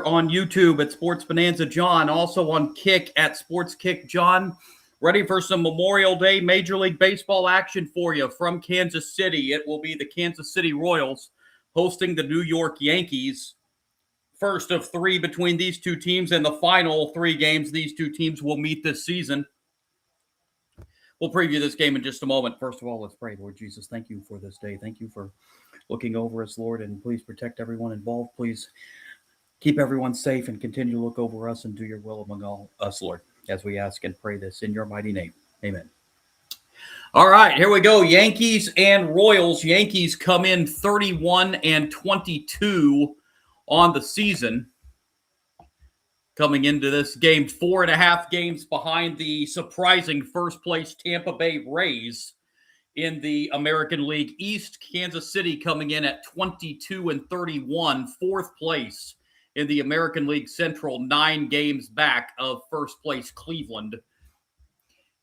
On YouTube at Sports Bonanza John, also on Kick at Sports Kick John. Ready for some Memorial Day Major League Baseball action for you from Kansas City. It will be the Kansas City Royals hosting the New York Yankees. First of three between these two teams, and the final three games these two teams will meet this season. We'll preview this game in just a moment. First of all, let's pray. Lord Jesus, thank you for this day. Thank you for looking over us, Lord, and please protect everyone involved. Please keep everyone safe and continue to look over us and do your will among all us, Lord, as we ask and pray this in your mighty name. Amen. All right, here we go. Yankees and Royals. Yankees come in 31-22 on the season. Coming into this game, 4.5 games behind the surprising first place Tampa Bay Rays in the American League East. Kansas City coming in at 22-31, fourth place in the American League Central, 9 games back of first place Cleveland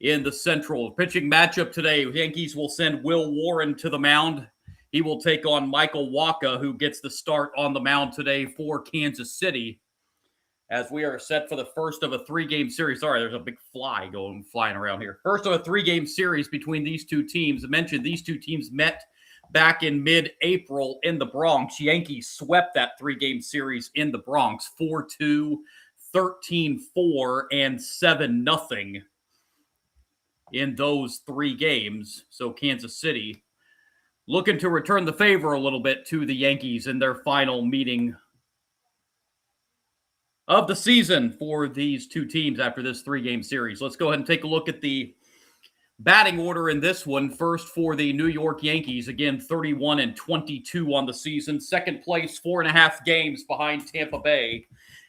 in the Central. Pitching matchup today, Yankees will send Will Warren to the mound. He will take on Michael Wacha, who gets the start on the mound today for Kansas City, as we are set for the first of a 3-game series. Sorry, there's a big fly flying around here. First of a 3-game series between these two teams. I mentioned these two teams met back in mid-April in the Bronx. Yankees swept that 3-game series in the Bronx, 4-2, 13-4, and 7-0 in those 3 games. So Kansas City looking to return the favor a little bit to the Yankees in their final meeting of the season for these two teams after this 3-game series. Let's go ahead and take a look at the batting order in this one. First for the New York Yankees, again 31-22 on the season. Second place, 4.5 games behind Tampa Bay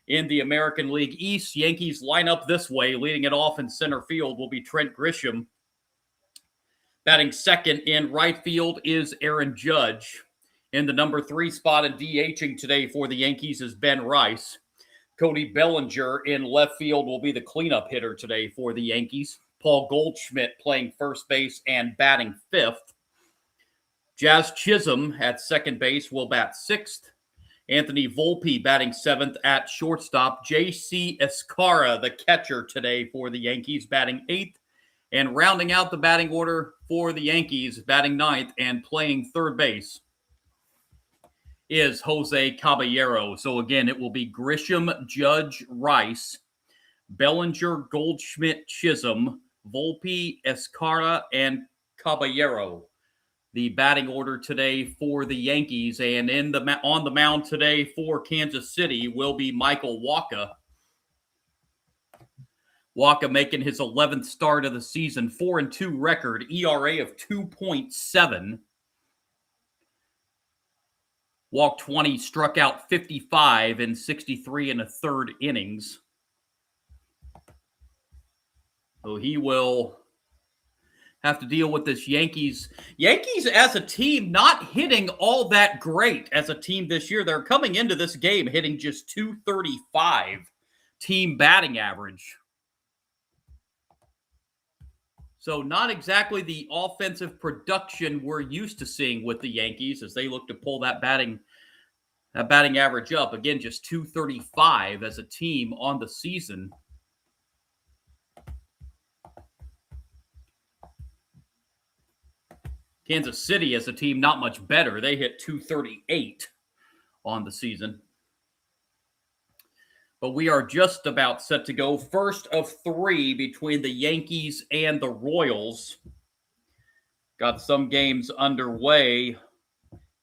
in the American League East. Yankees line up this way. Leading it off in center field will be Trent Grisham. Batting second in right field is Aaron Judge. In the number 3 spot and DHing today for the Yankees is Ben Rice. Cody Bellinger in left field will be the cleanup hitter today for the Yankees. Paul Goldschmidt playing first base and batting 5th. Jazz Chisholm at second base will bat 6th. Anthony Volpe batting 7th at shortstop. J.C. Escarra, the catcher today for the Yankees, batting 8th. And rounding out the batting order for the Yankees, batting 9th and playing third base, is Jose Caballero. So again, it will be Grisham, Judge, Rice, Bellinger, Goldschmidt, Chisholm, Volpe, Escarra, and Caballero. The batting order today for the Yankees. And on the mound today for Kansas City will be Michael Wacha. Wacha making his 11th start of the season, 4-2 record, ERA of 2.7. Walked 20, struck out 55 in 63 1/3 innings. So he will have to deal with this Yankees as a team not hitting all that great as a team this year. They're coming into this game hitting just .235 team batting average. So not exactly the offensive production we're used to seeing with the Yankees as they look to pull that batting average up. Again, just .235 as a team on the season. Kansas City as a team, not much better. They hit .238 on the season. But we are just about set to go. First of 3 between the Yankees and the Royals. Got some games underway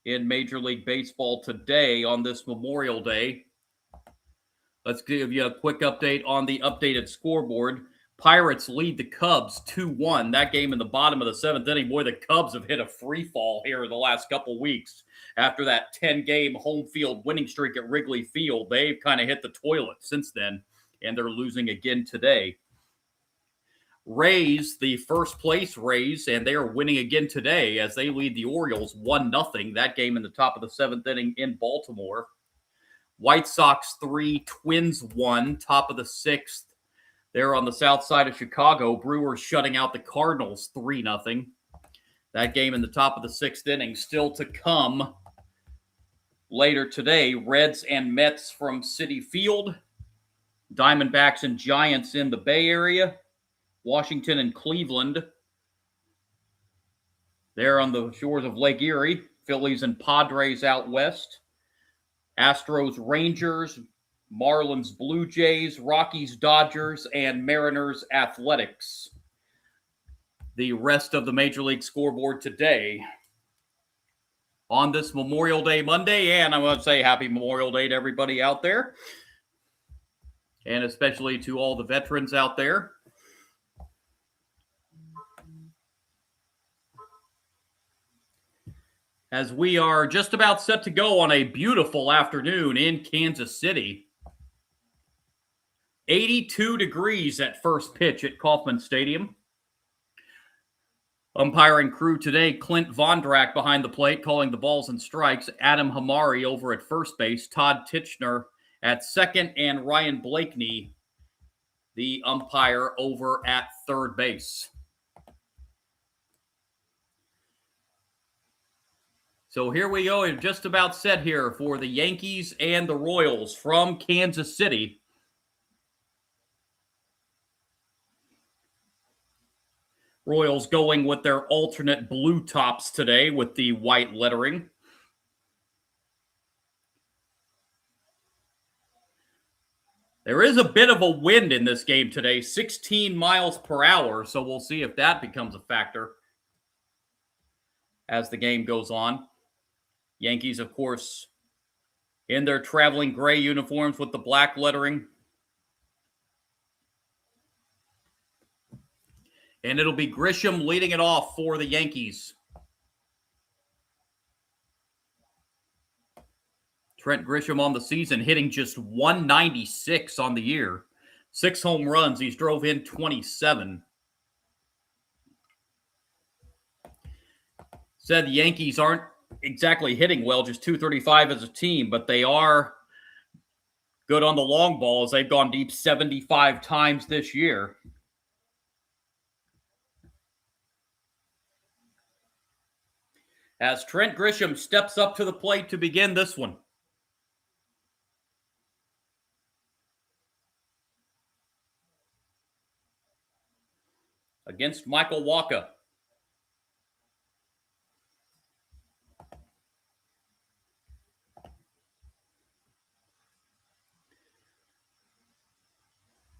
in Major League Baseball today on this Memorial Day. Let's give you a quick update on the updated scoreboard. Pirates lead the Cubs 2-1. That game in the bottom of the 7th inning. Boy, the Cubs have hit a free fall here in the last couple weeks. After that 10-game home field winning streak at Wrigley Field, they've kind of hit the toilet since then, and they're losing again today. Rays, the first place Rays, and they are winning again today as they lead the Orioles 1-0. That game in the top of the 7th inning in Baltimore. White Sox 3, Twins 1, top of the 6th. They're on the south side of Chicago. Brewers shutting out the Cardinals 3-0. That game in the top of the 6th inning still to come. Later today, Reds and Mets from Citi Field, Diamondbacks and Giants in the Bay Area, Washington and Cleveland there on the shores of Lake Erie, Phillies and Padres out west, Astros, Rangers, Marlins, Blue Jays, Rockies, Dodgers, and Mariners, Athletics. The rest of the Major League scoreboard today on this Memorial Day Monday, and I want to say happy Memorial Day to everybody out there, and especially to all the veterans out there. As we are just about set to go on a beautiful afternoon in Kansas City. 82 degrees at first pitch at Kauffman Stadium. Umpiring crew today, Clint Vondrack behind the plate calling the balls and strikes, Adam Hamari over at first base, Todd Titchener at second, and Ryan Blakeney, the umpire, over at third base. So here we go, and just about set here for the Yankees and the Royals from Kansas City. Royals going with their alternate blue tops today with the white lettering. There is a bit of a wind in this game today, 16 miles per hour, so we'll see if that becomes a factor as the game goes on. Yankees, of course, in their traveling gray uniforms with the black lettering. And it'll be Grisham leading it off for the Yankees. Trent Grisham on the season hitting just 196 on the year. 6 home runs. He's drove in 27. Said the Yankees aren't exactly hitting well, just 235 as a team, but they are good on the long ball as they've gone deep 75 times this year. As Trent Grisham steps up to the plate to begin this one. Against Michael Wacha.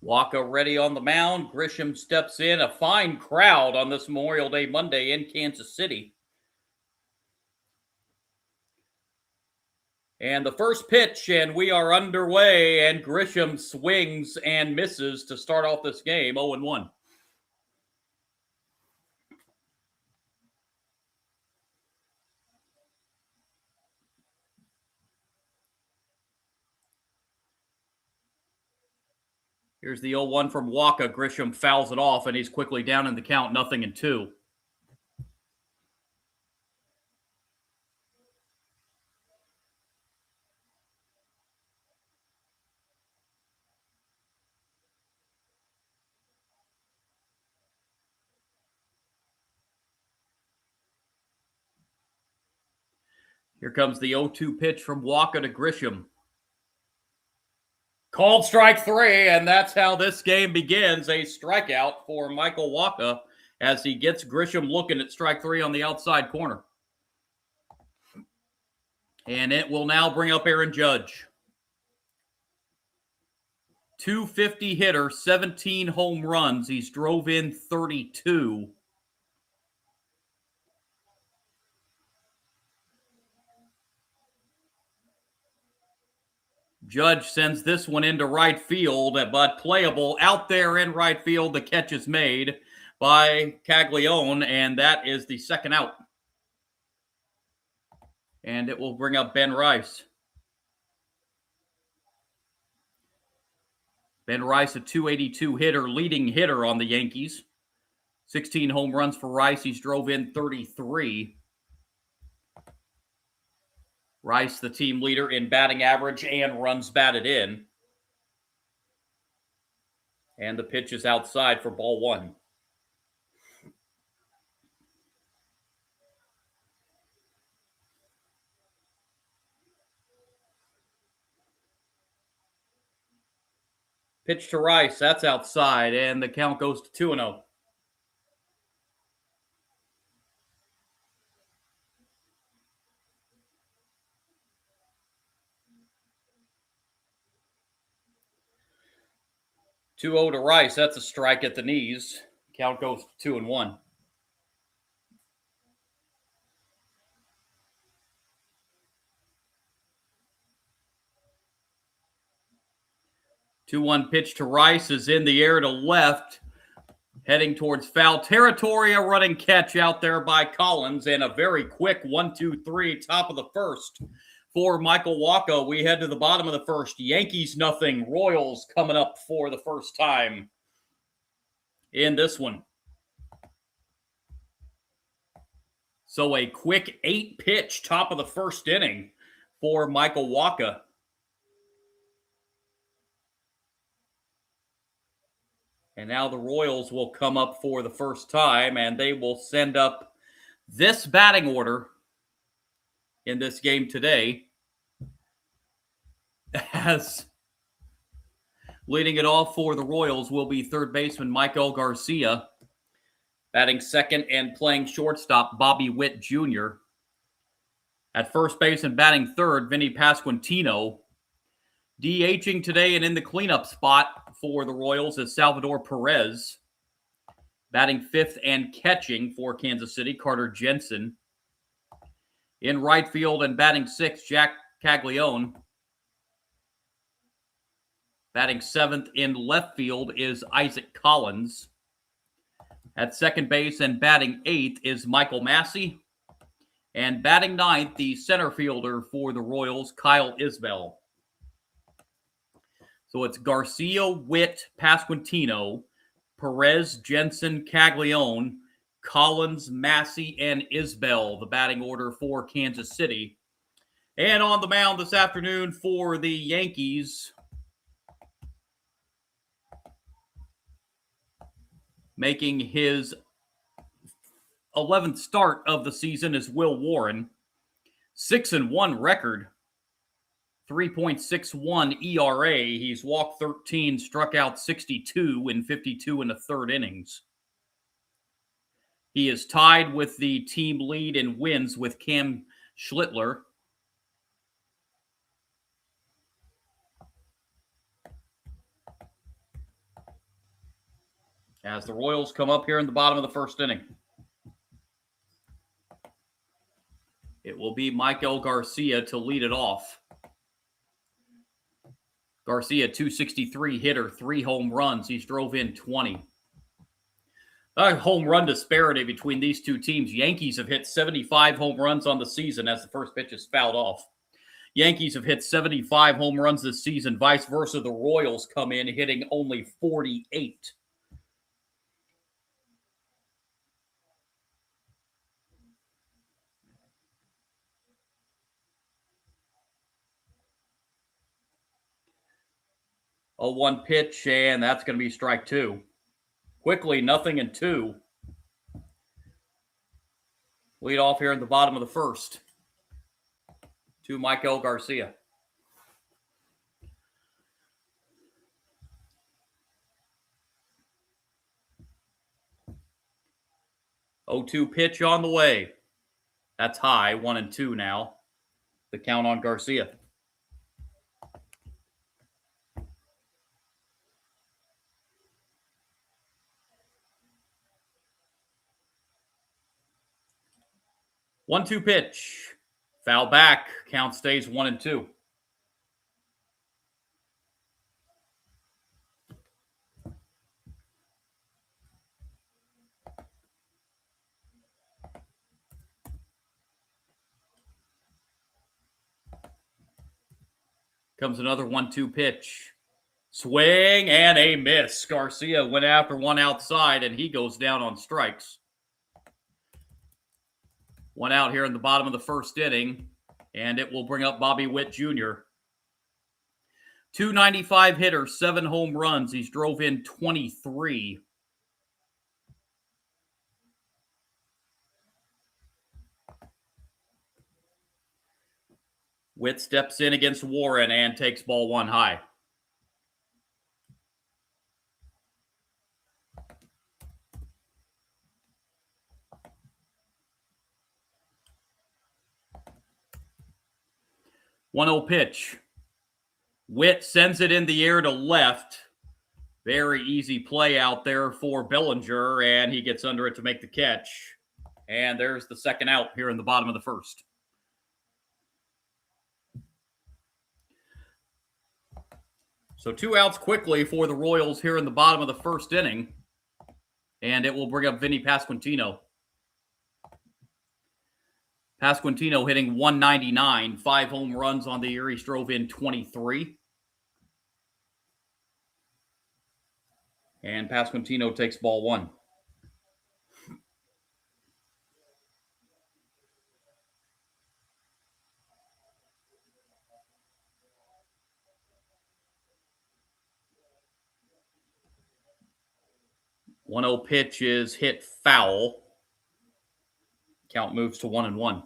Wacha ready on the mound. Grisham steps in. A fine crowd on this Memorial Day Monday in Kansas City. And the first pitch, and we are underway, and Grisham swings and misses to start off this game, 0-1. Here's the 0-1 from Wacha. Grisham fouls it off, and he's quickly down in the count, 0-2. Here comes the 0-2 pitch from Wacha to Grisham. Called strike 3, and that's how this game begins. A strikeout for Michael Wacha as he gets Grisham looking at strike 3 on the outside corner. And it will now bring up Aaron Judge. 250 hitter, 17 home runs. He's drove in 32. Judge sends this one into right field, but playable out there in right field. The catch is made by Caglione, and that is the second out. And it will bring up Ben Rice. Ben Rice, a 282 hitter, leading hitter on the Yankees. 16 home runs for Rice. He's drove in 33. Rice, the team leader in batting average and runs batted in. And the pitch is outside for ball 1. Pitch to Rice. That's outside, and the count goes to 2-0. Two 0 to Rice. That's a strike at the knees. Count goes to 2-1. 2-1 pitch to Rice is in the air to left, heading towards foul territory. A running catch out there by Collins, and a very quick 1-2-3, top of the first for Michael Wacha. We head to the bottom of the first. Yankees nothing. Royals coming up for the first time in this one. So a quick 8-pitch top of the first inning for Michael Wacha. And now the Royals will come up for the first time, and they will send up this batting order in this game today. As leading it off for the Royals will be third baseman Michael Garcia. Batting second and playing shortstop, Bobby Witt Jr. At first base and batting third, Vinny Pasquantino. DHing today and in the cleanup spot for the Royals is Salvador Perez. Batting fifth and catching for Kansas City, Carter Jensen. In right field and batting sixth, Jack Caglione. Batting seventh in left field is Isaac Collins. At second base and batting eighth is Michael Massey. And batting ninth, the center fielder for the Royals, Kyle Isbell. So it's Garcia, Witt, Pasquantino, Perez, Jensen, Caglione, Collins, Massey, and Isbell, the batting order for Kansas City. And on the mound this afternoon for the Yankees, making his 11th start of the season is Will Warren. 6-1 record. 3.61 ERA. He's walked 13, struck out 62 in 52 and a third innings. He is tied with the team lead in wins with Cam Schlittler. As the Royals come up here in the bottom of the first inning. It will be Michael Garcia to lead it off. Garcia, 263 hitter, 3 home runs. He's drove in 20. A home run disparity between these two teams. Yankees have hit 75 home runs on the season as the first pitch is fouled off. Yankees have hit 75 home runs this season. Vice versa, the Royals come in hitting only 48. A 1 pitch, and that's going to be strike 2. Quickly, 0-2. Lead off here in the bottom of the first to Michael Garcia. Oh, 2 pitch on the way. That's high, 1-2 now. The count on Garcia. One-two pitch. Foul back. Count stays 1-2. Comes another 1-2 pitch. Swing and a miss. Garcia went after one outside, and he goes down on strikes. 1 out here in the bottom of the first inning, and it will bring up Bobby Witt Jr. 295 hitter, 7 home runs. He's drove in 23. Witt steps in against Warren and takes ball 1 high. 1-0 pitch. Witt sends it in the air to left. Very easy play out there for Bellinger, and he gets under it to make the catch. And there's the second out here in the bottom of the first. So 2 outs quickly for the Royals here in the bottom of the first inning. And it will bring up Vinny Pasquantino. Pasquantino hitting .199, 5 home runs on the year. He drove in 23. And Pasquantino takes ball 1. One 0 pitch is hit foul. Count moves to 1-1.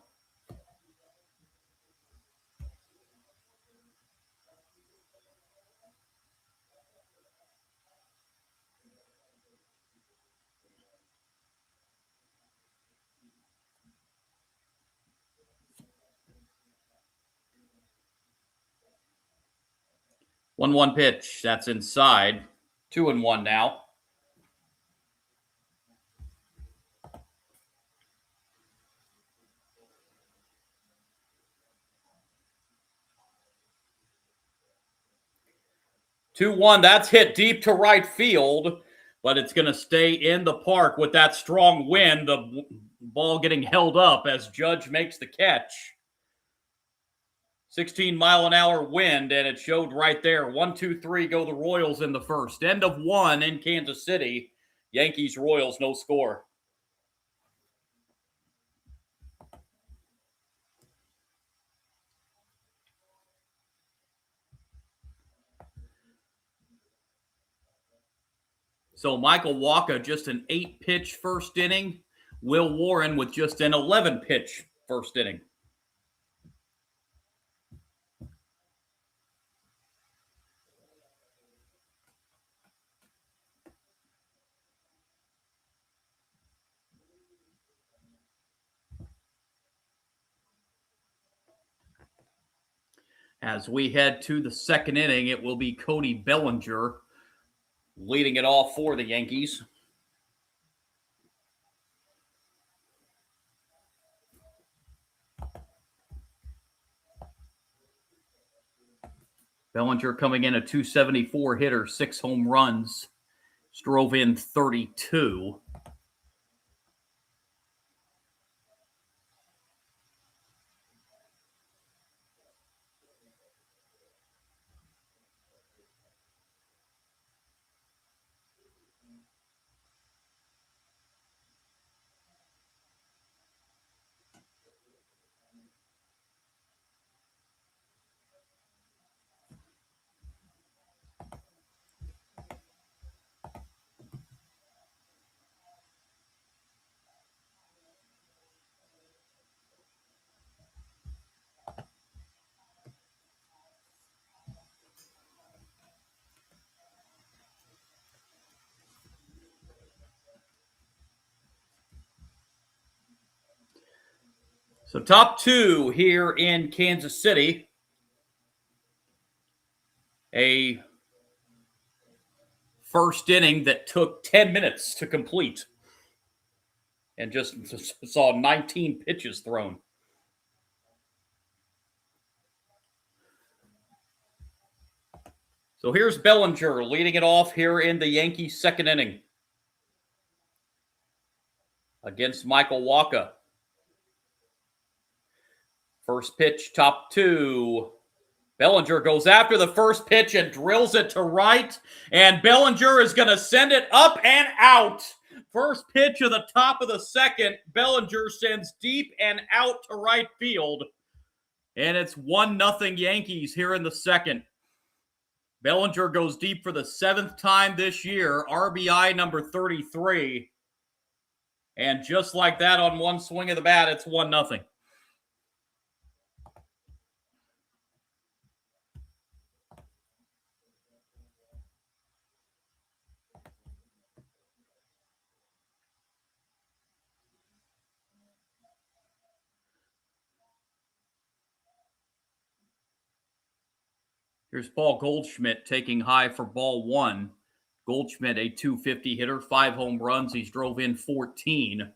One pitch. That's inside. 2-1 now. Two one. That's hit deep to right field, but it's going to stay in the park with that strong wind. The ball getting held up as Judge makes the catch. 16-mile-an-hour wind, and it showed right there. 1-2-3 go the Royals in the first. End of 1 in Kansas City. Yankees-Royals, no score. So Michael Wacha just an 8-pitch first inning. Will Warren with just an 11-pitch first inning. As we head to the second inning, it will be Cody Bellinger leading it off for the Yankees. Bellinger coming in a .274 hitter, 6 home runs, drove in 32. So top 2 here in Kansas City. A first inning that took 10 minutes to complete. And just saw 19 pitches thrown. So here's Bellinger leading it off here in the Yankees' second inning against Michael Wacha. First pitch, top 2. Bellinger goes after the first pitch and drills it to right. And Bellinger is going to send it up and out. First pitch of the top of the second. Bellinger sends deep and out to right field. And it's 1-0 Yankees here in the second. Bellinger goes deep for the 7th time this year. RBI number 33. And just like that on one swing of the bat, it's 1-0. Here's Paul Goldschmidt taking high for ball one. Goldschmidt, a 250 hitter, 5 home runs. He's drove in 14.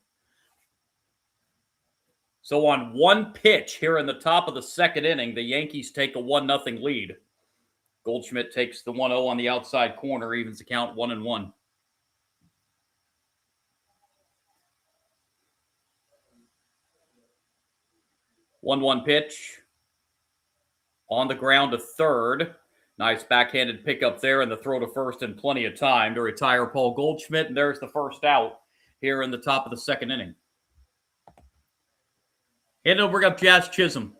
So on one pitch here in the top of the second inning, the Yankees take a 1-0 lead. Goldschmidt takes the 1-0 on the outside corner, evens the count 1-1. 1-1 pitch. On the ground to third. Nice backhanded pickup there, and the throw to first in plenty of time to retire Paul Goldschmidt. And there's the first out here in the top of the second inning. And it'll bring up Jazz Chisholm.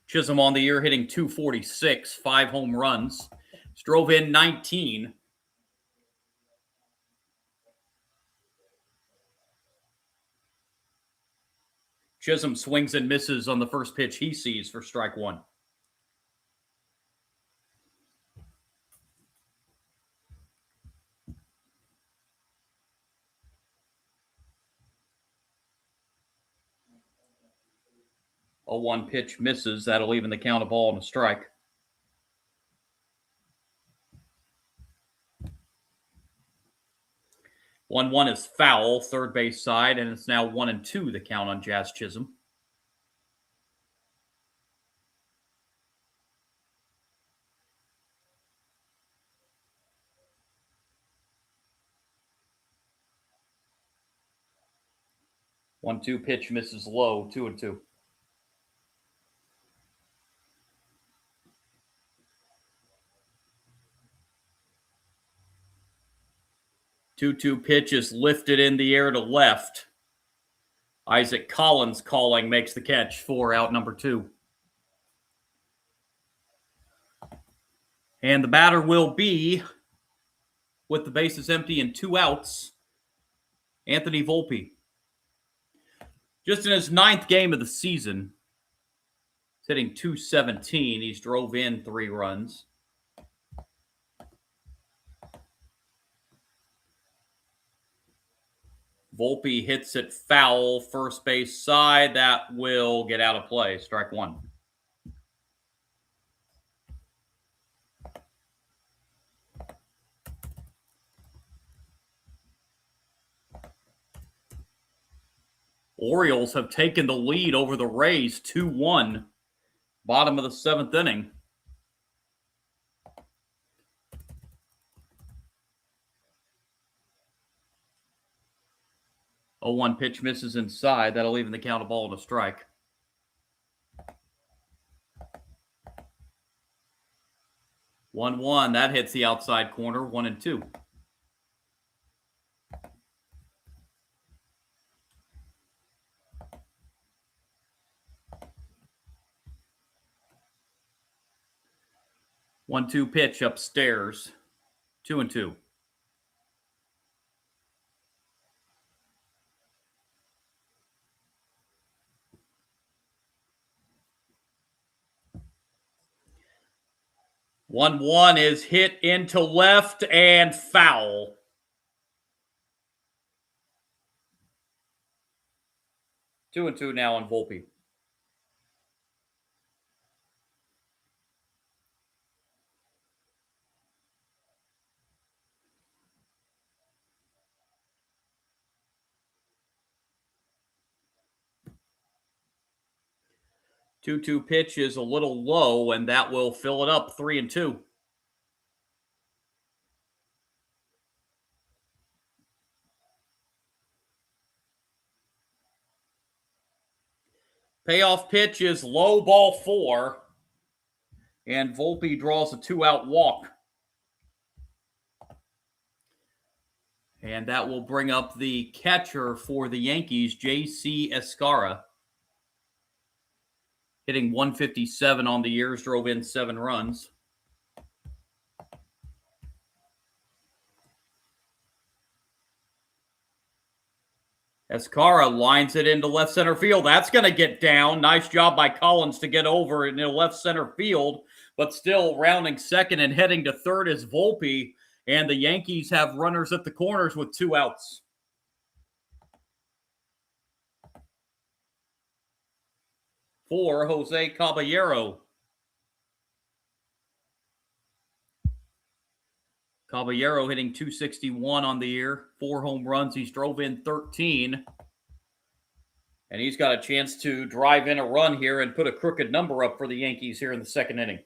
Chisholm on the year hitting .246, 5 home runs. Drove in 19. Chisholm swings and misses on the first pitch he sees for strike one. A 1 pitch misses. That'll even the count of ball and a strike. One is foul, third base side, and it's now 1-2 the count on Jazz Chisholm. One-two pitch misses low, 2-2. 2-2 pitch is lifted in the air to left. Isaac Collins calling makes the catch for out number 2. And the batter will be, with the bases empty and 2 outs, Anthony Volpe. Just in his 9th game of the season, he's hitting .217. He's drove in 3 runs. Volpe hits it foul, first base side. That will get out of play. Strike 1. Orioles have taken the lead over the Rays 2-1. Bottom of the 7th inning. A 1 pitch misses inside. That'll even the count of ball and a strike. One. That hits the outside corner. 1-2. One-two pitch upstairs. 2-2. One is hit into left and foul. 2-2 now on Volpe. Two pitch is a little low, and that will fill it up 3-2. Payoff pitch is low, ball 4, and Volpe draws a 2-out walk. And that will bring up the catcher for the Yankees, J.C. Escarra. Hitting .157 on the years, drove in 7 runs. Escarra lines it into left center field. That's going to get down. Nice job by Collins to get over into left center field, but still rounding second and heading to third is Volpe, and the Yankees have runners at the corners with 2 outs. for Jose Caballero. Caballero hitting .261 on the year, 4 home runs. He's drove in 13. And he's got a chance to drive in a run here and put a crooked number up for the Yankees here in the second inning.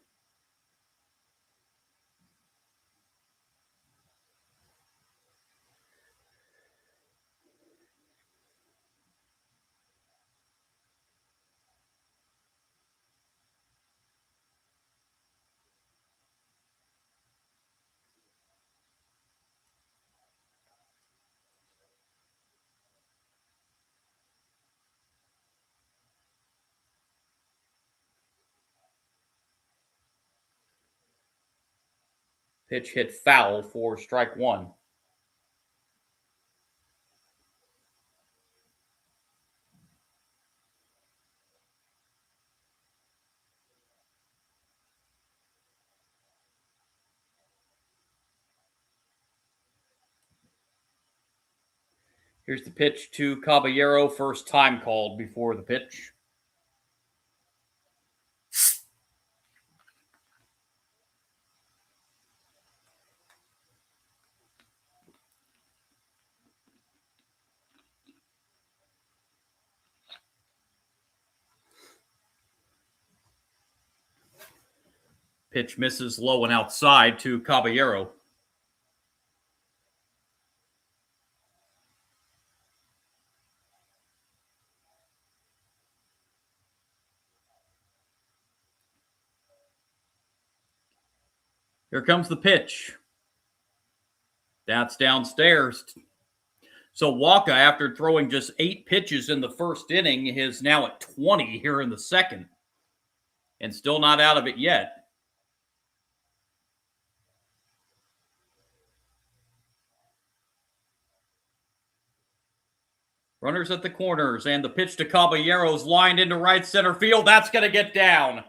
Pitch hit foul for strike one. Here's the pitch to Caballero, first time called before the pitch. Pitch misses low and outside to Caballero. Here comes the pitch. That's downstairs. So Wacha, after throwing just 8 pitches in the first inning, is now at 20 here in the second. And still not out of it yet. Runners at the corners, and the pitch to Caballero's lined into right center field. That's going to get down.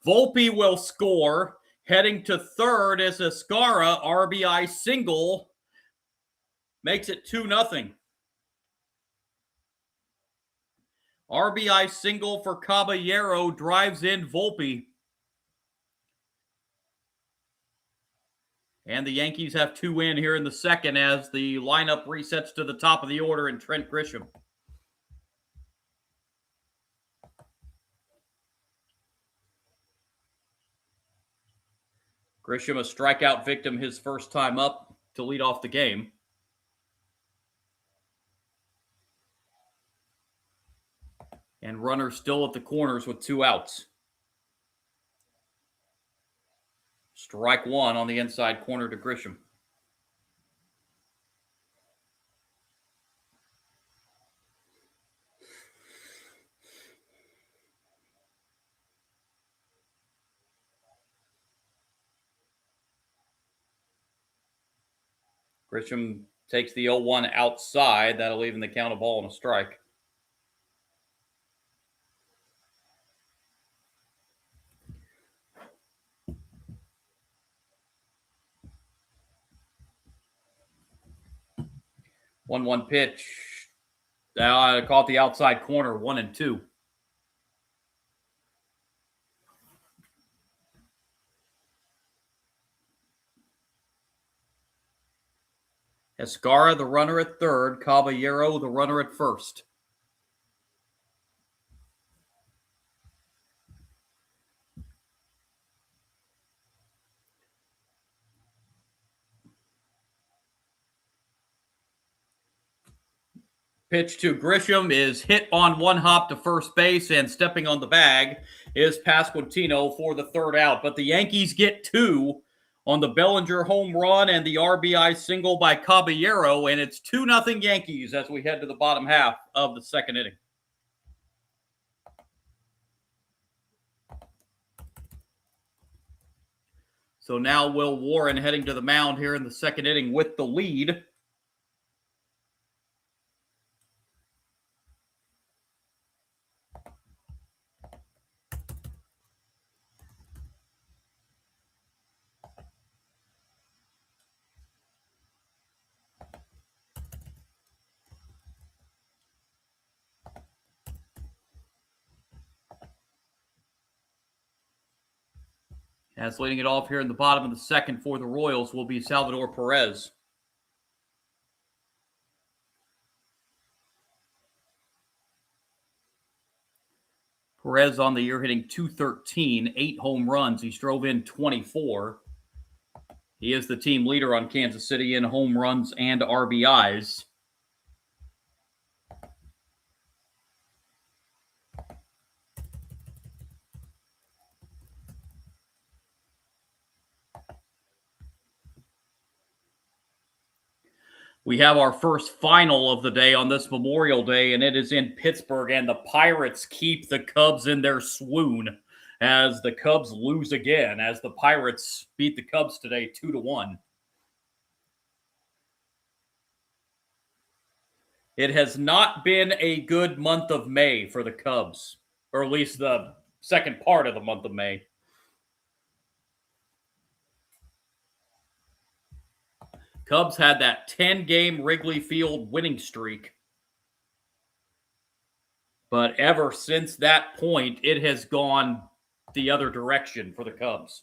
Volpe will score. Heading to third is Escara. RBI single. Makes it 2-0. RBI single for Caballero drives in Volpe. And the Yankees have 2 in here in the second as the lineup resets to the top of the order in Trent Grisham. Grisham, a strikeout victim his first time up to lead off the game. And runners still at the corners with 2 outs. Strike one on the inside corner to Grisham. Grisham takes the 0-1 outside. That'll even the count, a ball and a strike. One pitch. Caught the outside corner, 1-2. Escara, the runner at third. Caballero, the runner at first. Pitch to Grisham is hit on one hop to first base, and stepping on the bag is Pasquantino for the third out. But the Yankees get 2 on the Bellinger home run and the RBI single by Caballero, and it's 2-0 Yankees as we head to the bottom half of the second inning. So now Will Warren heading to the mound here in the second inning with the lead. As leading it off here in the bottom of the second for the Royals will be Salvador Perez. Perez on the year hitting .213, 8 home runs. He drove in 24. He is the team leader on Kansas City in home runs and RBIs. We have our first final of the day on this Memorial Day, and it is in Pittsburgh, and the Pirates keep the Cubs in their swoon as the Cubs lose again, as the Pirates beat the Cubs today 2-1. It has not been a good month of May for the Cubs, or at least the second part of the month of May. Cubs had that 10-game Wrigley Field winning streak. But ever since that point, it has gone the other direction for the Cubs.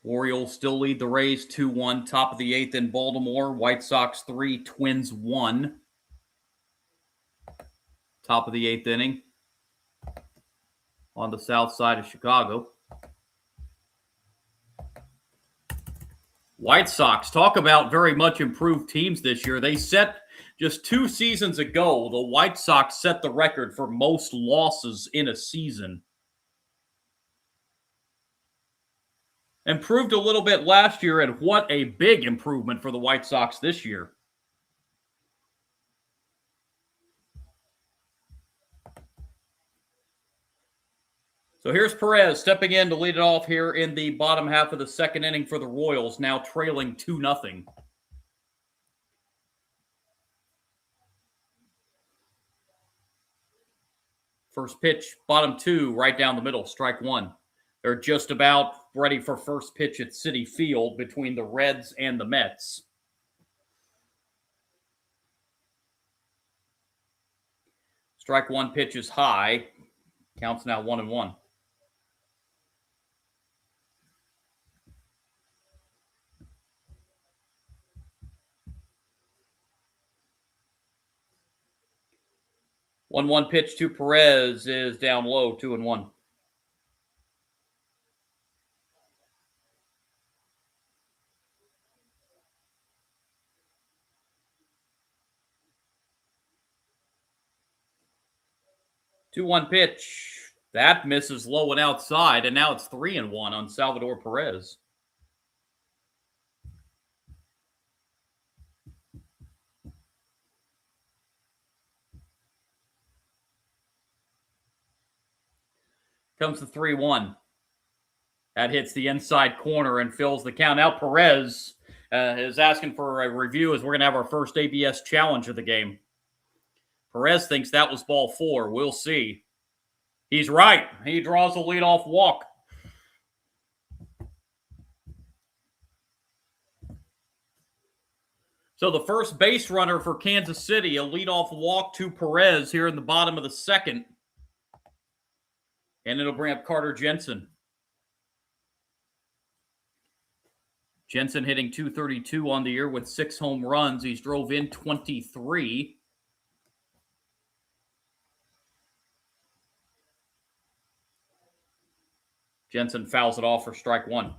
Orioles still lead the Rays 2-1, top of the 8th in Baltimore. White Sox 3, Twins 1. Top of the 8th inning on the south side of Chicago. White Sox, talk about very much improved teams this year. They set, just 2 seasons ago, the White Sox set the record for most losses in a season. Improved a little bit last year, and what a big improvement for the White Sox this year. So here's Perez stepping in to lead it off here in the bottom half of the second inning for the Royals, now trailing 2-0. First pitch, bottom 2, right down the middle, strike 1. They're just about ready for first pitch at Citi Field between the Reds and the Mets. Strike 1 pitch is high. Counts now 1-1. One pitch to Perez is down low, 2-1. Two-one pitch. That misses low and outside, and now it's 3-1 on Salvador Perez. Comes the 3-1. That hits the inside corner and fills the count. Now Perez is asking for a review as we're going to have our first ABS challenge of the game. Perez thinks that was ball 4. We'll see. He's right. He draws a leadoff walk. So the first base runner for Kansas City, a leadoff walk to Perez here in the bottom of the second. And it'll bring up Carter Jensen. Jensen hitting .232 on the year with 6 home runs. He's drove in 23. Jensen fouls it off for strike 1.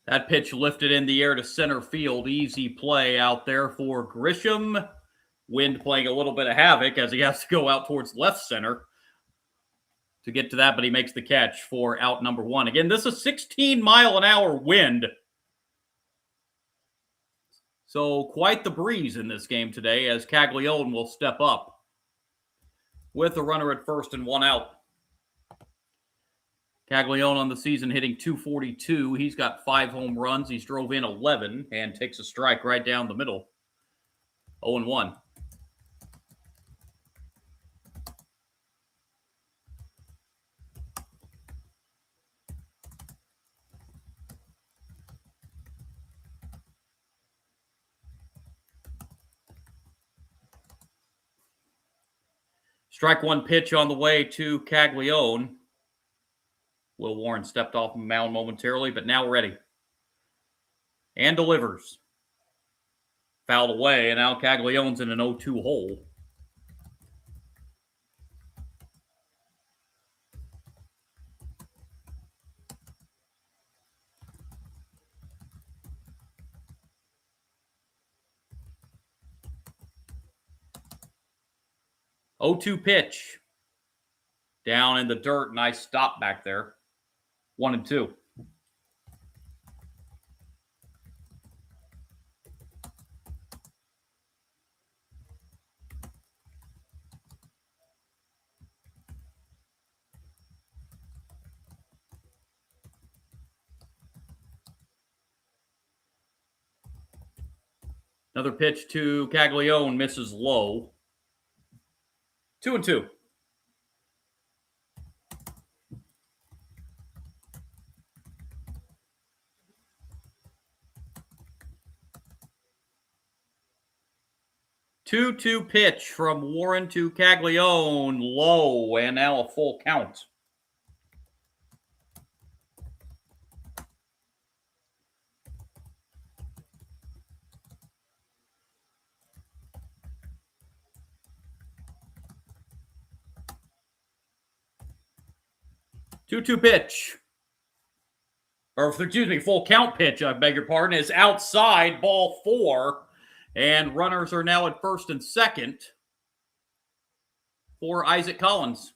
That pitch lifted in the air to center field. Easy play out there for Grisham. Wind playing a little bit of havoc as he has to go out towards left center to get to that, but he makes the catch for out number 1. Again, this is 16-mile-an-hour wind. So quite the breeze in this game today as Caglione will step up with a runner at first and 1 out. Caglione on the season hitting .242. He's got 5 home runs. He's drove in 11 and takes a strike right down the middle. 0-1. Strike one pitch on the way to Caglione. Will Warren stepped off the mound momentarily, but now ready. And delivers. Fouled away, and now Caglione's in an 0-2 hole. .02 pitch. Down in the dirt. Nice stop back there. 1-2. Another pitch to Caglione, misses low. 2-2. Two-two pitch from Warren to Caglione, low, and now a full count. Two-two pitch. Or, excuse me, full count pitch, I beg your pardon, is outside, ball 4. And runners are now at first and second for Isaac Collins.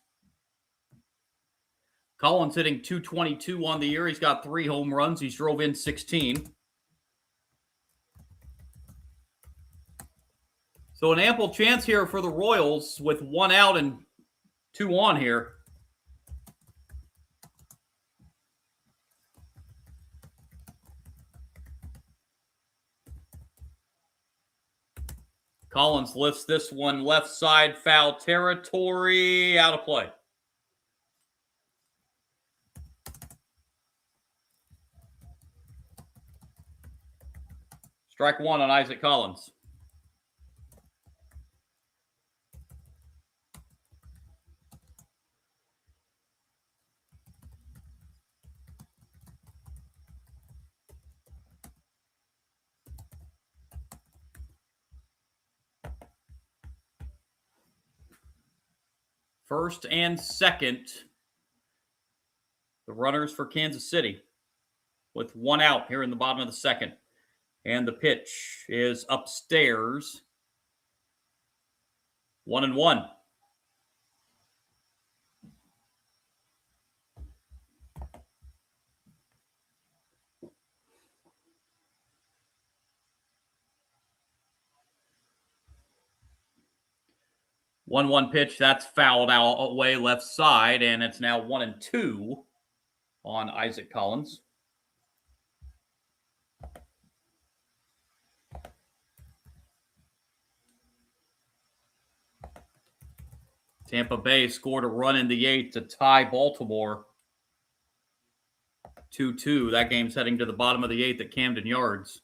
Collins hitting .222 on the year. He's got 3 home runs. He's drove in 16. So an ample chance here for the Royals with 1 out and 2 on here. Collins lifts this one left side, foul territory, out of play. Strike one on Isaac Collins. First and second, the runners for Kansas City with 1 out here in the bottom of the second. And the pitch is upstairs. 1-1. One pitch, that's fouled out away left side, and it's now 1-2 on Isaac Collins. Tampa Bay scored a run in the 8th to tie Baltimore 2-2. That game's heading to the bottom of the 8th at Camden Yards.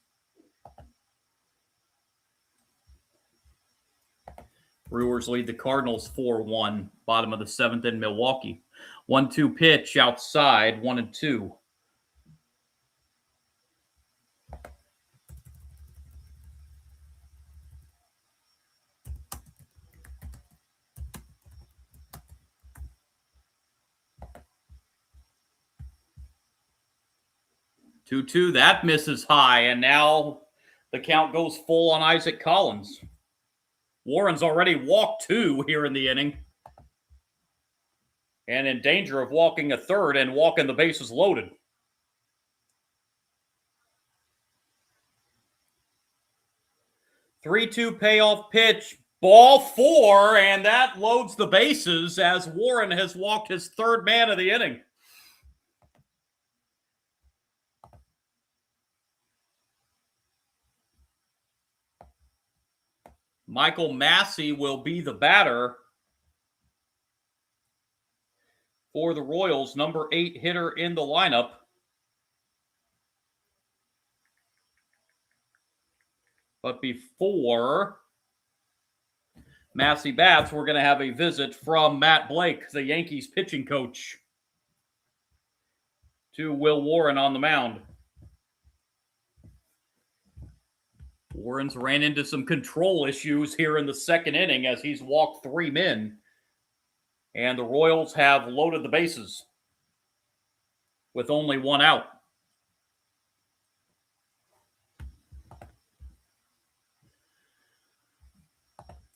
Brewers lead the Cardinals 4-1. Bottom of the 7th in Milwaukee. 1-2 pitch outside, 1-2. Two-two, that misses high, and now the count goes full on Isaac Collins. Warren's already walked 2 here in the inning. And in danger of walking a third and walking the bases loaded. Three-two payoff pitch. Ball 4, and that loads the bases as Warren has walked his 3rd man of the inning. Michael Massey will be the batter for the Royals, number 8 hitter in the lineup. But before Massey bats, we're going to have a visit from Matt Blake, the Yankees pitching coach, to Will Warren on the mound. Warren's ran into some control issues here in the second inning as he's walked 3 men. And the Royals have loaded the bases with only 1 out.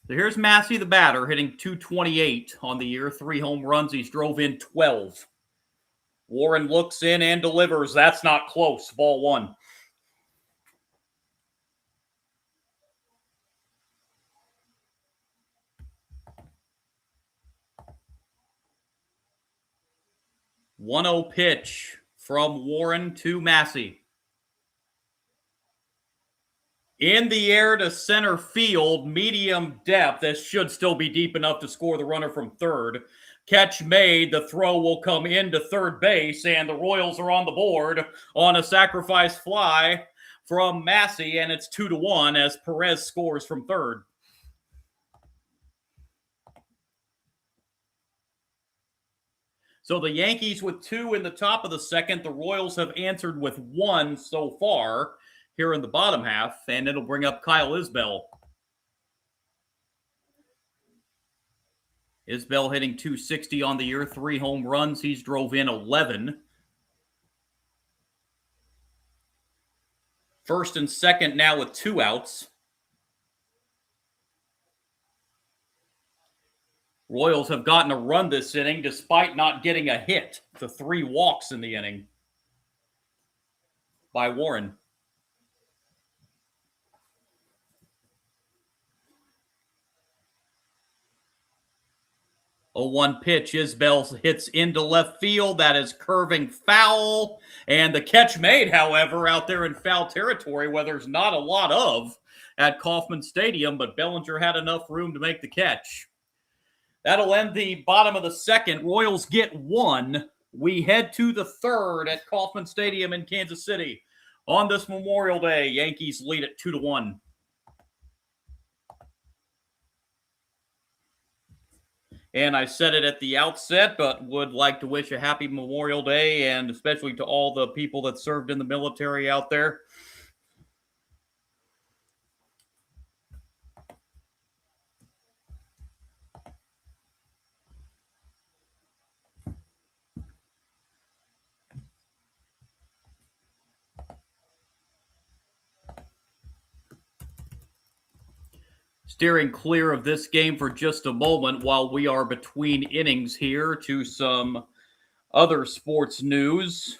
So here's Massey, the batter, hitting .228 on the year, 3 home runs. He's drove in 12. Warren looks in and delivers. That's not close. Ball 1. .1-0 pitch from Warren to Massey. In the air to center field, medium depth. This should still be deep enough to score the runner from third. Catch made. The throw will come into third base, and the Royals are on the board on a sacrifice fly from Massey, and it's 2-1 as Perez scores from third. So the Yankees with 2 in the top of the second. The Royals have answered with 1 so far here in the bottom half, and it'll bring up Kyle Isbell. Isbell hitting .260 on the year, 3 home runs. He's drove in 11. First and second now with 2 outs. Royals have gotten a run this inning despite not getting a hit. The 3 walks in the inning by Warren. 0-1 pitch. Isbell hits into left field. That is curving foul. And the catch made, however, out there in foul territory where there's not a lot of at Kauffman Stadium, but Bellinger had enough room to make the catch. That'll end the bottom of the second. Royals get 1. We head to the third at Kauffman Stadium in Kansas City. On this Memorial Day, Yankees lead at 2-1. And I said it at the outset, but would like to wish a happy Memorial Day, and especially to all the people that served in the military out there. Steering clear of this game for just a moment while we are between innings here to some other sports news.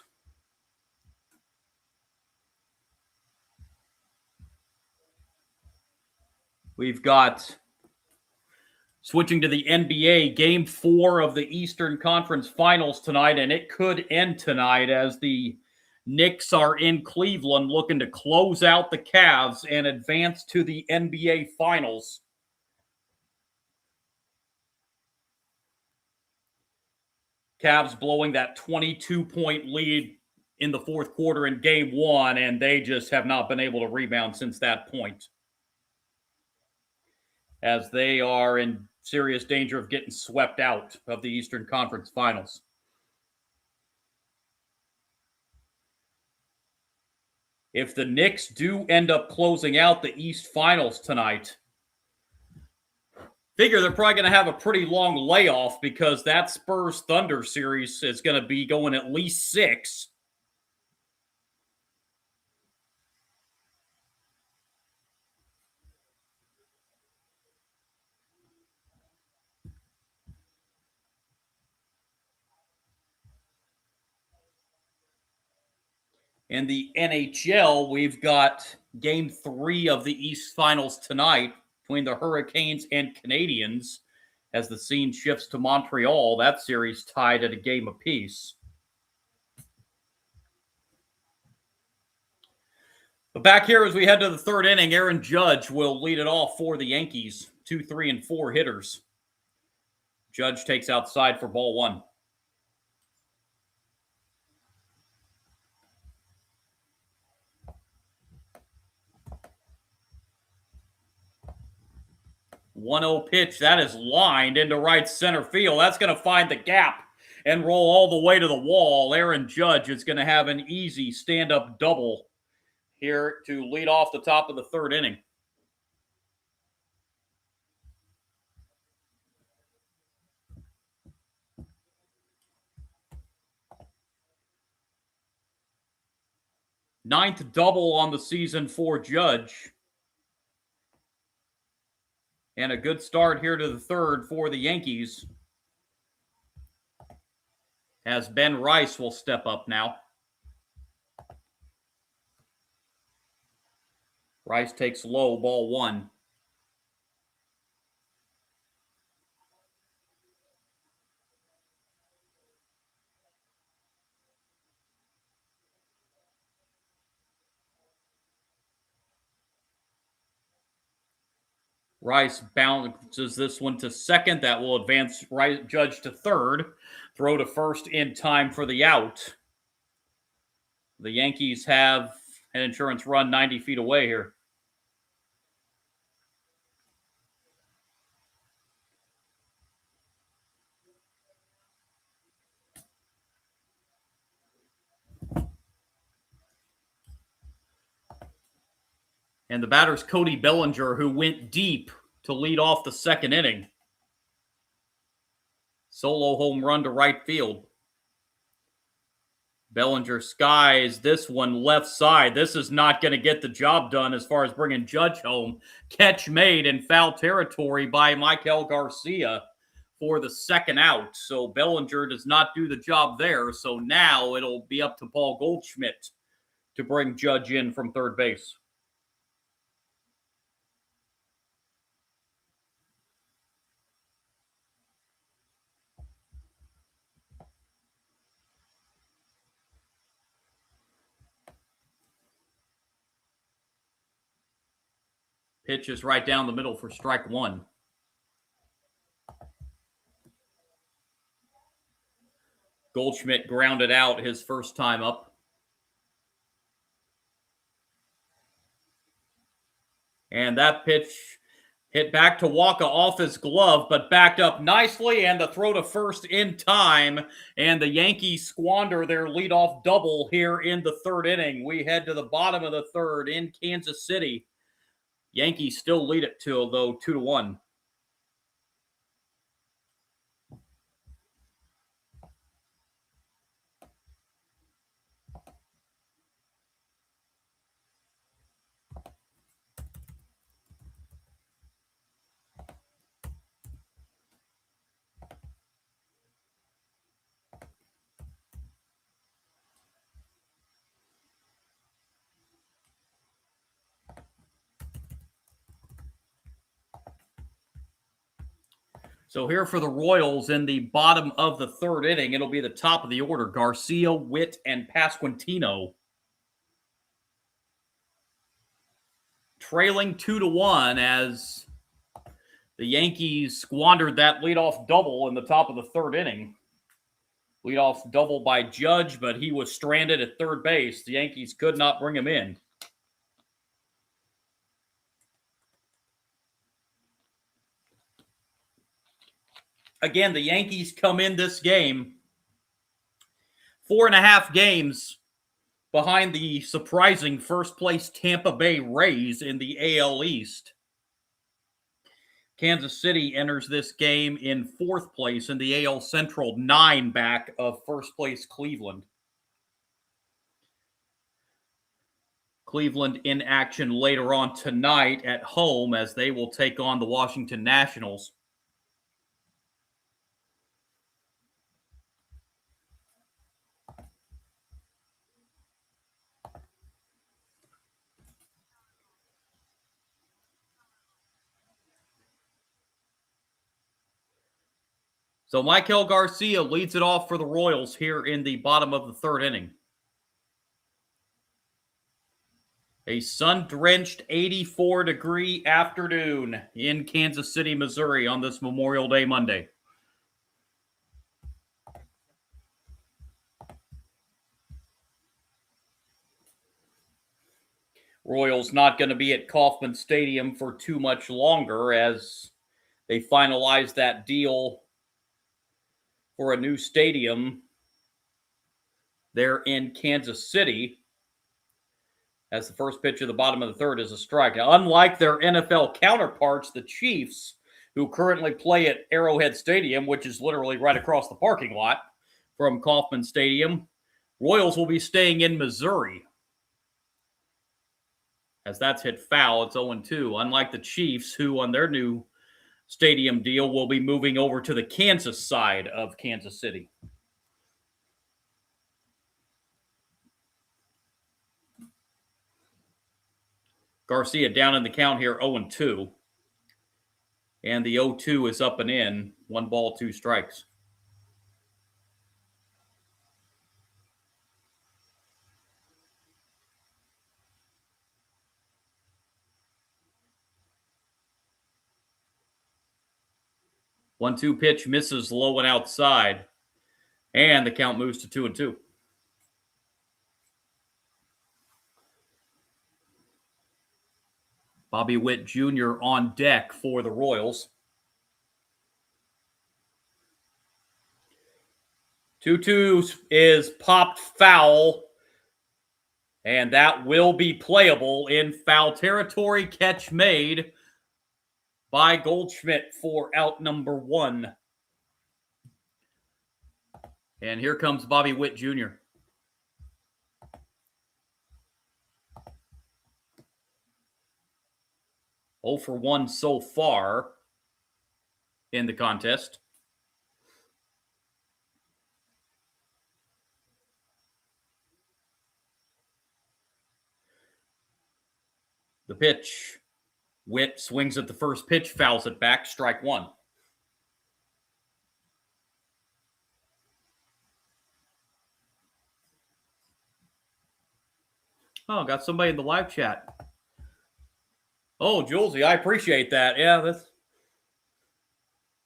We've got, switching to the NBA, Game 4 of the Eastern Conference Finals tonight, and it could end tonight as the Knicks are in Cleveland looking to close out the Cavs and advance to the NBA Finals. Cavs blowing that 22-point lead in the fourth quarter in Game 1, and they just have not been able to rebound since that point, as they are in serious danger of getting swept out of the Eastern Conference Finals. If the Knicks do end up closing out the East Finals tonight, figure they're probably going to have a pretty long layoff because that Spurs-Thunder series is going to be going at least 6. In the NHL, we've got Game 3 of the East Finals tonight between the Hurricanes and Canadiens as the scene shifts to Montreal. That series tied at a game apiece. But back here as we head to the third inning, Aaron Judge will lead it off for the Yankees. 2, 3, and 4 hitters. Judge takes outside for ball one. One-zero pitch. That is lined into right center field. That's going to find the gap and roll all the way to the wall. Aaron Judge is going to have an easy stand-up double here to lead off the top of the third inning. Ninth double on the season for Judge. And a good start here to the third for the Yankees, as Ben Rice will step up now. Rice takes low, ball one. Rice bounces this one to second. That will advance Judge to third. Throw to first in time for the out. The Yankees have an insurance run 90 feet away here. And the batter's Cody Bellinger, who went deep to lead off the second inning. Solo home run to right field. Bellinger skies this one left side. This is not going to get the job done as far as bringing Judge home. Catch made in foul territory by Michael Garcia for the second out. So Bellinger does not do the job there. So now it'll be up to Paul Goldschmidt to bring Judge in from third base. Pitch is right down the middle for strike one. Goldschmidt grounded out his first time up. And that pitch hit back to Walker off his glove, but backed up nicely, and the throw to first in time. And the Yankees squander their leadoff double here in the third inning. We head to the bottom of the third in Kansas City. Yankees still lead it to, though, 2-1. So here for the Royals in the bottom of the third inning, it'll be the top of the order. Garcia, Witt, and Pasquantino. Trailing 2-1 as the Yankees squandered that leadoff double in the top of the third inning. Leadoff double by Judge, but he was stranded at third base. The Yankees could not bring him in. Again, the Yankees come in this game 4.5 games behind the surprising first-place Tampa Bay Rays in the AL East. Kansas City enters this game in fourth place in the AL Central, 9 back of first-place Cleveland. Cleveland in action later on tonight at home as they will take on the Washington Nationals. So Michael Garcia leads it off for the Royals here in the bottom of the third inning. A sun-drenched 84-degree afternoon in Kansas City, Missouri on this Memorial Day Monday. Royals not going to be at Kauffman Stadium for too much longer as they finalize that deal for a new stadium there in Kansas City. As the first pitch of the bottom of the third is a strike. Now, unlike their NFL counterparts, the Chiefs, who currently play at Arrowhead Stadium, which is literally right across the parking lot from Kauffman Stadium, Royals will be staying in Missouri. As that's hit foul, it's 0-2. Unlike the Chiefs, who on their new stadium deal will be moving over to the Kansas side of Kansas City. Garcia down in the count here, 0-2. And the 0-2 is up and in. 1 ball, 2 strikes. One-two pitch misses low and outside. And the count moves to 2-2. Bobby Witt Jr. on deck for the Royals. 2-2 is popped foul. And that will be playable in foul territory. Catch made by Goldschmidt for out number 1. And here comes Bobby Witt Jr. Oh for 1 so far in the contest. The pitch. Witt swings at the first pitch, fouls it back, strike 1. Oh, got somebody in the live chat. Oh, Julesy, I appreciate that. Yeah, that's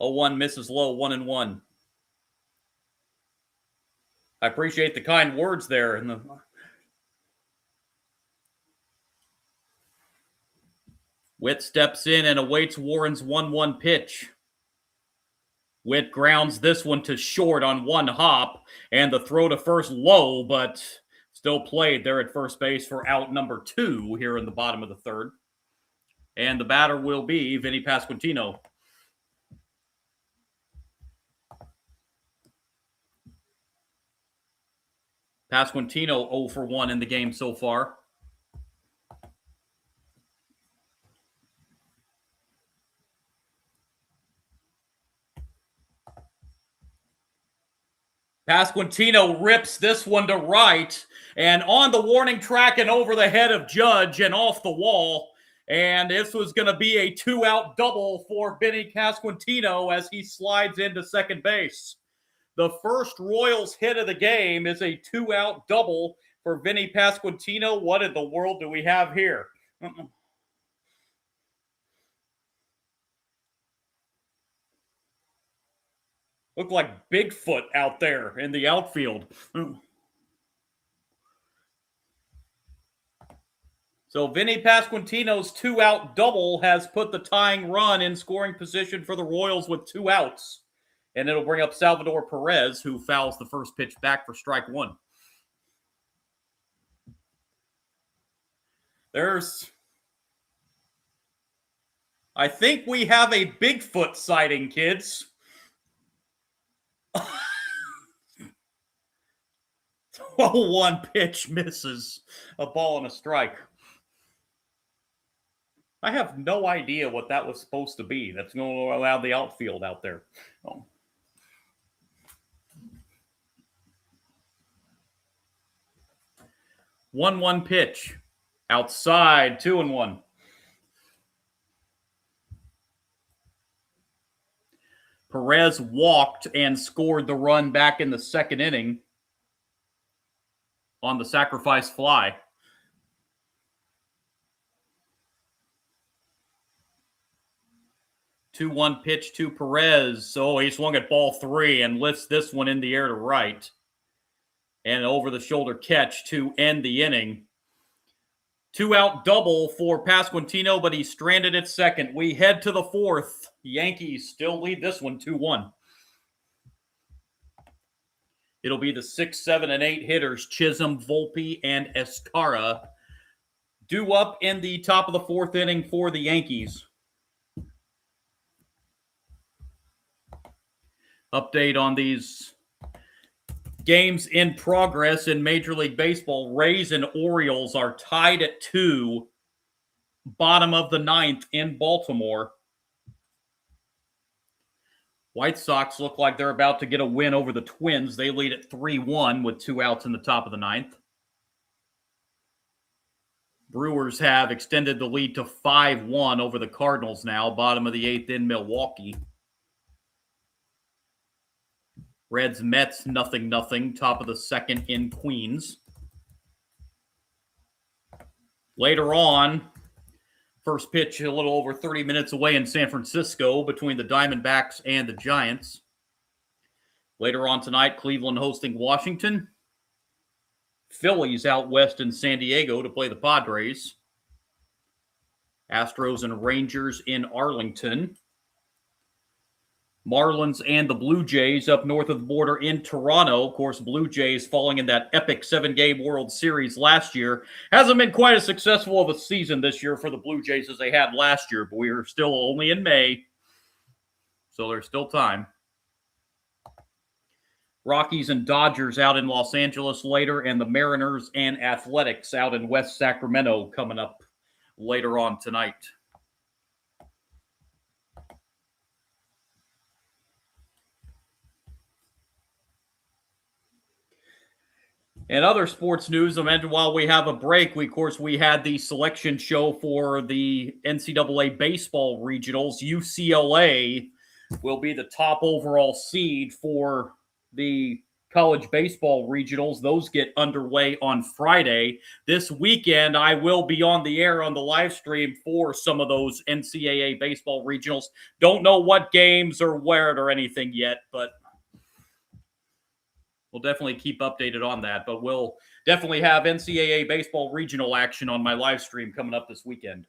0-1 misses low, 1-1. I appreciate the kind words there. Witt steps in and awaits Warren's 1-1 pitch. Witt grounds this one to short on 1 hop, and the throw to first low, but still played there at first base for out number 2 here in the bottom of the third. And the batter will be Vinny Pasquantino. Pasquantino 0 for 1 in the game so far. Pasquantino rips this one to right and on the warning track and over the head of Judge and off the wall. And this was going to be a 2-out double for Vinny Pasquantino as he slides into second base. The first Royals hit of the game is a 2-out double for Vinny Pasquantino. What in the world do we have here? Look like Bigfoot out there in the outfield. So Vinny Pasquantino's 2-out double has put the tying run in scoring position for the Royals with 2 outs. And it'll bring up Salvador Perez, who fouls the first pitch back for strike 1. I think we have a Bigfoot sighting, kids. 0-1 pitch misses. A ball and a strike. I have no idea what that was supposed to be. That's going to allow the outfield out there. Oh. One pitch. Outside, 2-1. Perez walked and scored the run back in the second inning on the sacrifice fly. 2-1 pitch to Perez. So he swung at ball 3 and lifts this one in the air to right. And over-the-shoulder catch to end the inning. 2-out double for Pasquantino, but he's stranded at second. We head to the 4th. Yankees still lead this one 2-1. It'll be the 6, 7, and 8 hitters, Chisholm, Volpe, and Escara, due up in the top of the 4th inning for the Yankees. Update on these games in progress in Major League Baseball. Rays and Orioles are tied at 2, bottom of the 9th in Baltimore. White Sox look like they're about to get a win over the Twins. They lead at 3-1 with 2 outs in the top of the 9th. Brewers have extended the lead to 5-1 over the Cardinals now, bottom of the 8th in Milwaukee. Reds, Mets, 0-0, top of the 2nd in Queens. Later on, first pitch a little over 30 minutes away in San Francisco between the Diamondbacks and the Giants. Later on tonight, Cleveland hosting Washington. Phillies out west in San Diego to play the Padres. Astros and Rangers in Arlington. Marlins and the Blue Jays up north of the border in Toronto. Of course, Blue Jays falling in that epic 7-game World Series last year. Hasn't been quite as successful of a season this year for the Blue Jays as they had last year, but we are still only in May, so there's still time. Rockies and Dodgers out in Los Angeles later, and the Mariners and Athletics out in West Sacramento coming up later on tonight. And other sports news, and while we have a break, we had the selection show for the NCAA baseball regionals. UCLA will be the top overall seed for the college baseball regionals. Those get underway on Friday. This weekend, I will be on the air on the live stream for some of those NCAA baseball regionals. Don't know what games or where or anything yet, but we'll definitely keep updated on that, but we'll definitely have NCAA baseball regional action on my live stream coming up this weekend.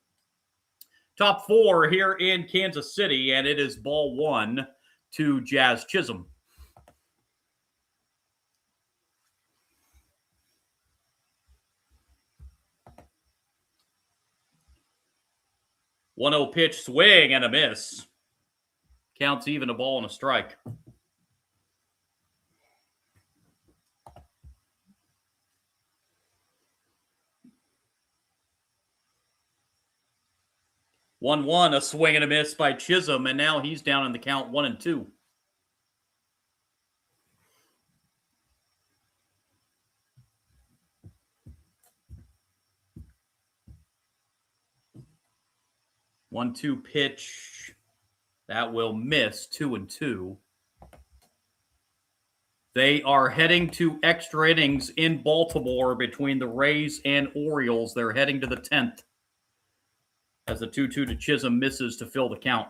Top 4 here in Kansas City, and it is ball 1 to Jazz Chisholm. One 0 pitch, swing and a miss. Counts even, a ball and a strike. One, a swing and a miss by Chisholm, and now he's down in the count 1-2. One-two pitch. That will miss, 2-2. They are heading to extra innings in Baltimore between the Rays and Orioles. They're heading to the 10th. As the 2-2 to Chisholm misses to fill the count.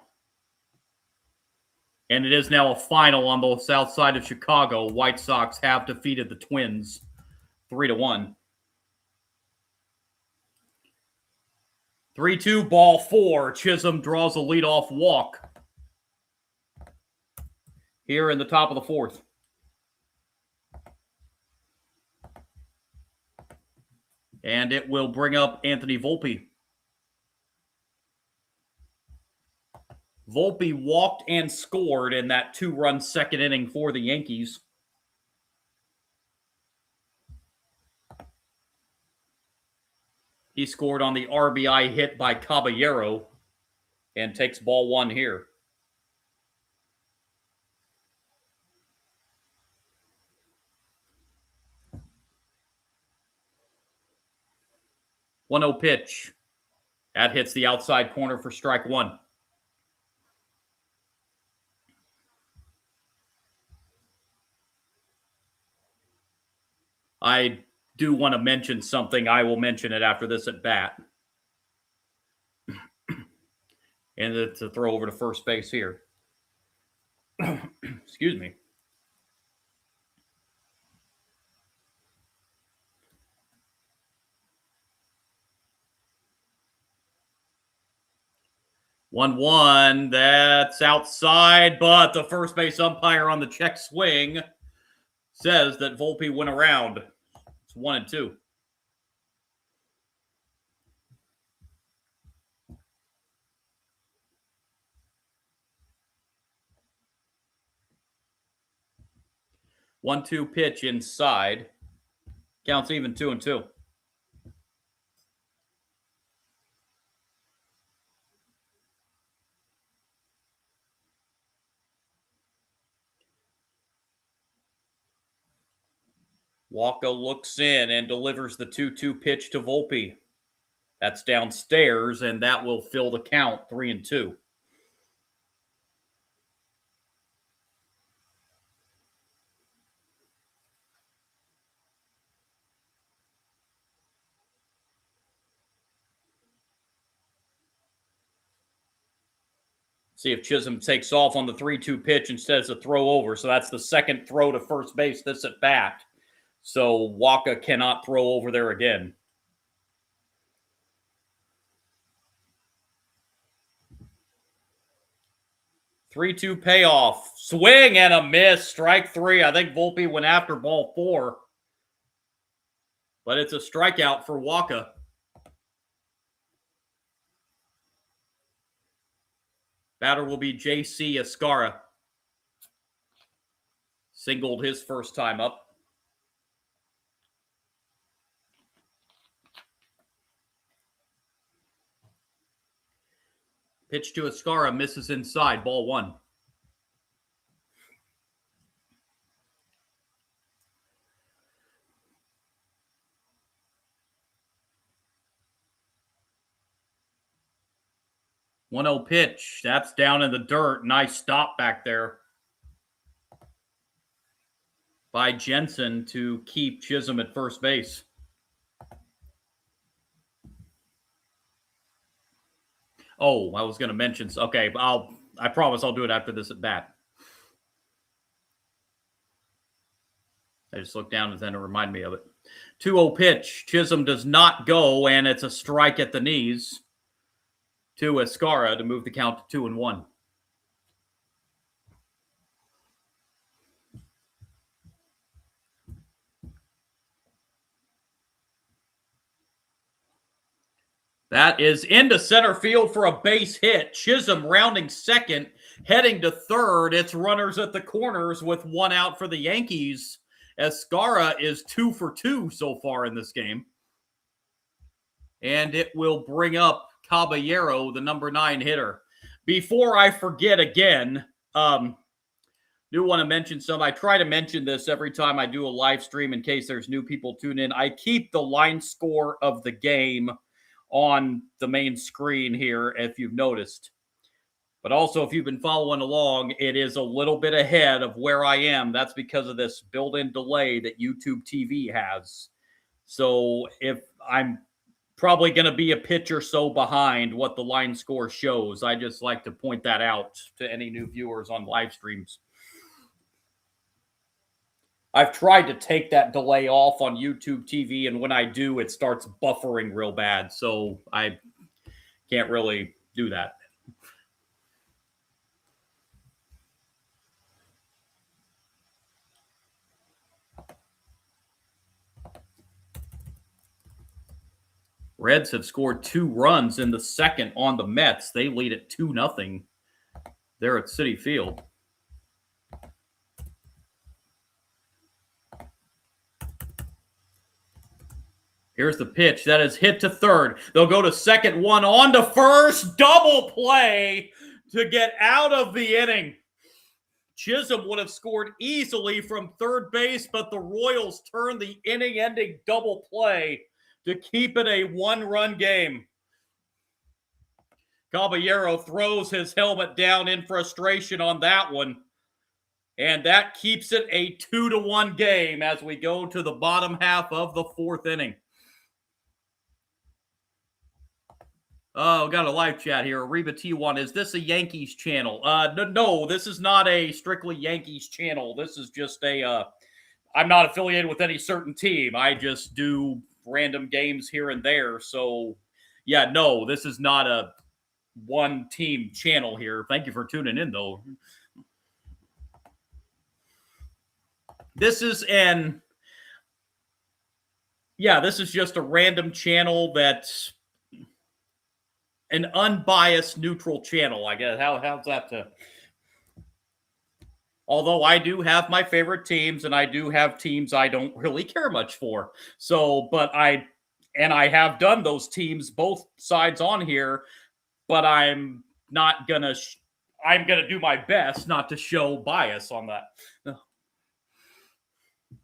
And it is now a final on the south side of Chicago. White Sox have defeated the Twins 3-1. 3-2, ball 4. Chisholm draws a leadoff walk here in the top of the 4th. And it will bring up Anthony Volpe. Volpe walked and scored in that 2-run second inning for the Yankees. He scored on the RBI hit by Caballero and takes ball 1 here. One 0 pitch. That hits the outside corner for strike 1. I do want to mention something. I will mention it after this at bat. And it's a throw over to first base here. Excuse me. One, that's outside, but the first base umpire on the check swing says that Volpe went around. It's 1-2. One-two pitch inside. Counts even 2-2. Walker looks in and delivers the 2-2 pitch to Volpe. That's downstairs, and that will fill the count, 3-2. See if Chisholm takes off on the 3-2 pitch instead of a throw over. So that's the second throw to first base this at bat. So Walker cannot throw over there again. Three-two payoff. Swing and a miss. Strike three. I think Volpe went after ball 4. But it's a strikeout for Walker. Batter will be J.C. Escarra. Singled his first time up. Pitch to Escarra, misses inside, ball 1. One-0 pitch. That's down in the dirt. Nice stop back there by Jensen to keep Chisholm at first base. Oh, I was going to mention. Okay, I promise I'll do it after this at bat. I just looked down and then it reminded me of it. 2-0 pitch. Chisholm does not go, and it's a strike at the knees to Escarra to move the count to 2-1. That is into center field for a base hit. Chisholm rounding second, heading to third. It's runners at the corners with 1 out for the Yankees. Escarra is 2 for 2 so far in this game. And it will bring up Caballero, the number 9 hitter. Before I forget again, do want to mention some. I try to mention this every time I do a live stream in case there's new people tune in. I keep the line score of the game on the main screen here, if you've noticed. But also, if you've been following along, it is a little bit ahead of where I am. That's because of this built-in delay that YouTube TV has. So if I'm probably going to be a pitch or so behind what the line score shows, I just like to point that out to any new viewers on live streams. I've tried to take that delay off on YouTube TV, and when I do, it starts buffering real bad. So I can't really do that. Reds have scored 2 runs in the second on the Mets. They lead at 2-0 there at Citi Field. Here's the pitch. That is hit to third. They'll go to second, 1 on to first. Double play to get out of the inning. Chisholm would have scored easily from third base, but the Royals turned the inning-ending double play to keep it a 1-run game. Caballero throws his helmet down in frustration on that one. And that keeps it a 2-1 game as we go to the bottom half of the 4th inning. Oh, got a live chat here. Reba T1, is this a Yankees channel? No, this is not a strictly Yankees channel. This is just I'm not affiliated with any certain team. I just do random games here and there. So, yeah, no, this is not a one team channel here. Thank you for tuning in, though. This is this is just a random channel that's an unbiased, neutral channel, I guess. How's that to? Although I do have my favorite teams, and I do have teams I don't really care much for. So, but I have done those teams, both sides on here, but I'm not gonna. I'm gonna do my best not to show bias on that. But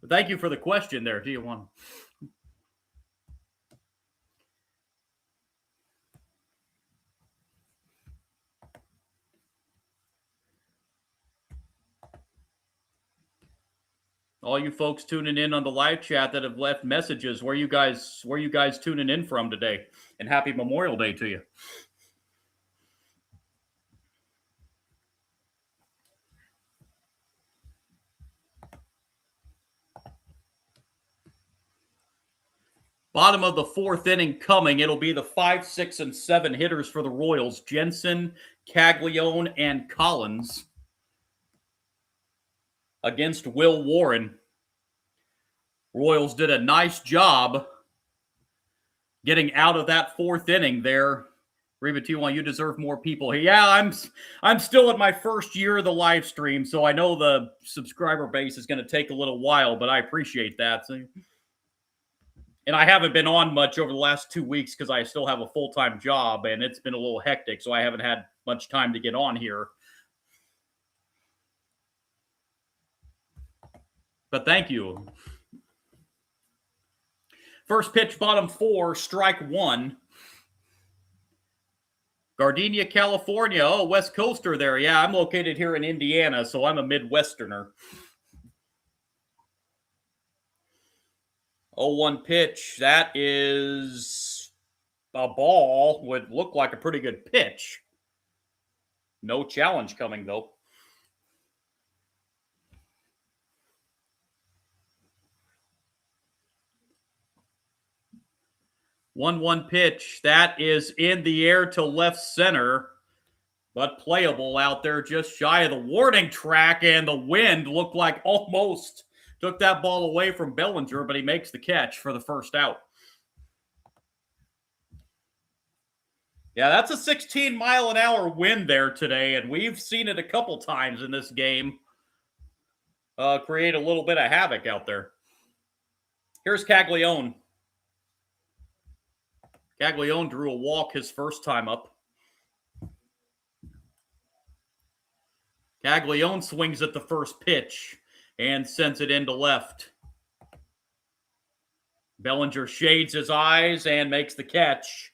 thank you for the question there, T1. All you folks tuning in on the live chat that have left messages, where you guys tuning in from today? And happy Memorial Day to you. Bottom of the fourth inning coming. It'll be the 5, 6, and 7 hitters for the Royals. Jensen, Caglione, and Collins against Will Warren. Royals did a nice job getting out of that fourth inning there. Reba T1, you deserve more people here. Yeah, I'm still at my first year of the live stream, so I know the subscriber base is going to take a little while, but I appreciate that. And I haven't been on much over the last 2 weeks because I still have a full-time job, and it's been a little hectic, so I haven't had much time to get on here. But thank you. First pitch, bottom 4, strike 1. Gardenia, California. Oh, West Coaster there. Yeah, I'm located here in Indiana, so I'm a Midwesterner. 0-1 pitch. That is a ball. Would look like a pretty good pitch. No challenge coming, though. One pitch. That is in the air to left center, but playable out there just shy of the warning track, and the wind looked like almost took that ball away from Bellinger, but he makes the catch for the first out. Yeah, that's a 16-mile-an-hour wind there today, and we've seen it a couple times in this game create a little bit of havoc out there. Here's Caglione. Caglione drew a walk his first time up. Caglione swings at the first pitch and sends it into left. Bellinger shades his eyes and makes the catch.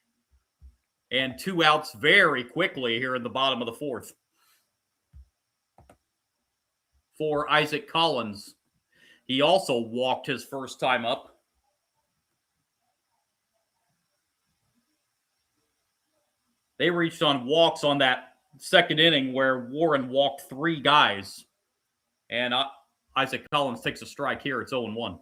And 2 outs very quickly here in the bottom of the fourth. For Isaac Collins. He also walked his first time up. They reached on walks on that second inning where Warren walked 3 guys. And Isaac Collins takes a strike here. It's 0-1.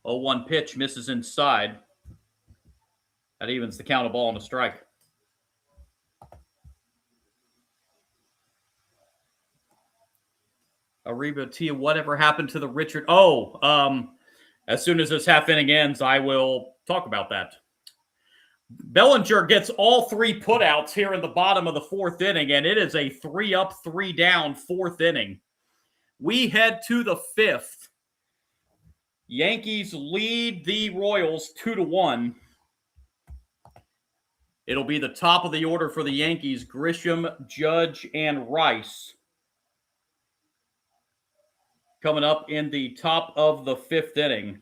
Oh, 1 pitch misses inside. That evens the count of ball and a strike. Ariba Tia, whatever happened to the Richard? As soon as this half inning ends, I will talk about that. Bellinger gets all 3 putouts here in the bottom of the fourth inning, and it is a 3 up, 3 down fourth inning. We head to the fifth. Yankees lead the Royals 2-1. It'll be the top of the order for the Yankees: Grisham, Judge, and Rice. Coming up in the top of the fifth inning.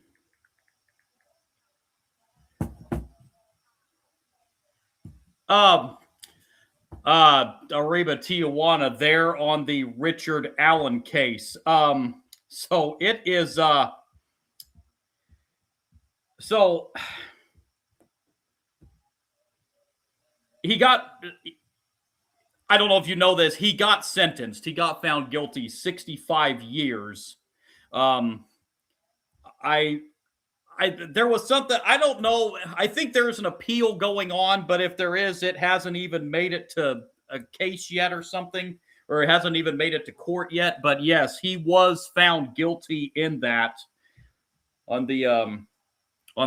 Arriba Tijuana there on the Richard Allen case. So it is so he got, I don't know if you know this, he got sentenced. He got found guilty 65 years. I there was something, I don't know. I think there's an appeal going on, but if there is, it hasn't even made it to a case yet or something, or it hasn't even made it to court yet. But yes, he was found guilty in that on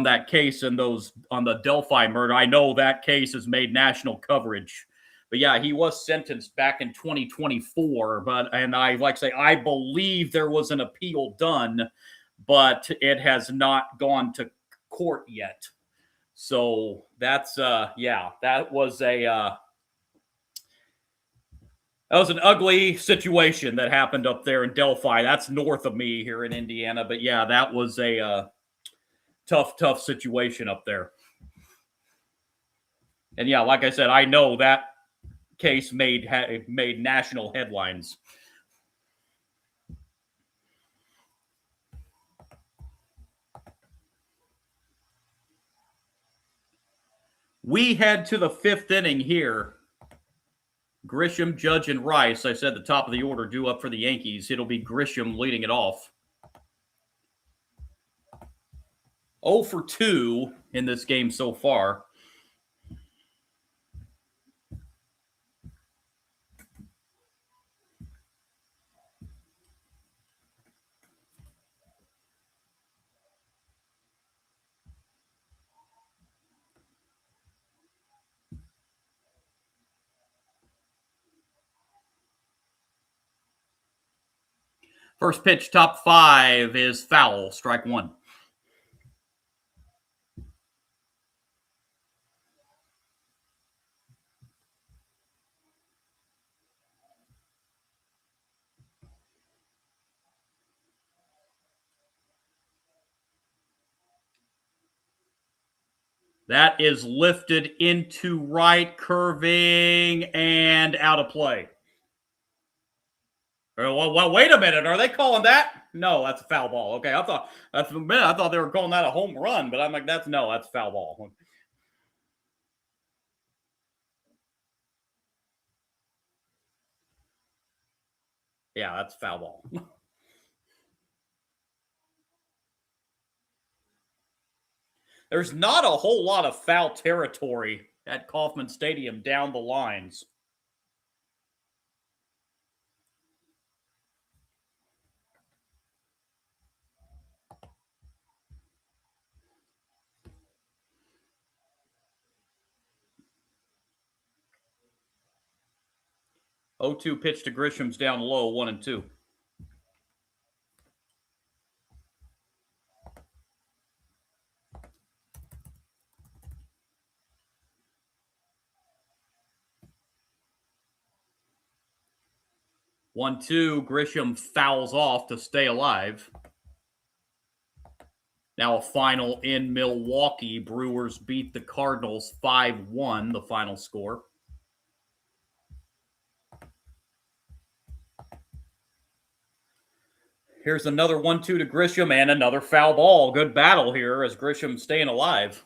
that case and those on the Delphi murder. I know that case has made national coverage. But yeah, he was sentenced back in 2024. And I like to say, I believe there was an appeal done, but it has not gone to court yet. So that's that was an ugly situation that happened up there in Delphi. That's north of me here in Indiana. But yeah, that was a tough situation up there. And yeah, like I said, I know that case made national headlines. We head to the fifth inning here. Grisham, Judge, and Rice. I said the top of the order due up for the Yankees. It'll be Grisham leading it off. 0 for 2 in this game so far. First pitch, top 5 is foul, strike 1. That is lifted into right, curving, and out of play. Well, wait a minute. Are they calling that? No, that's a foul ball. Okay, I thought they were calling that a home run, but I'm like, that's foul ball. Yeah, that's foul ball. There's not a whole lot of foul territory at Kauffman Stadium down the lines. Oh, 2 pitch to Grisham's down low, 1-2. One, two. Grisham fouls off to stay alive. Now a final in Milwaukee. Brewers beat the Cardinals 5-1, the final score. Here's another 1-2 to Grisham and another foul ball. Good battle here as Grisham staying alive.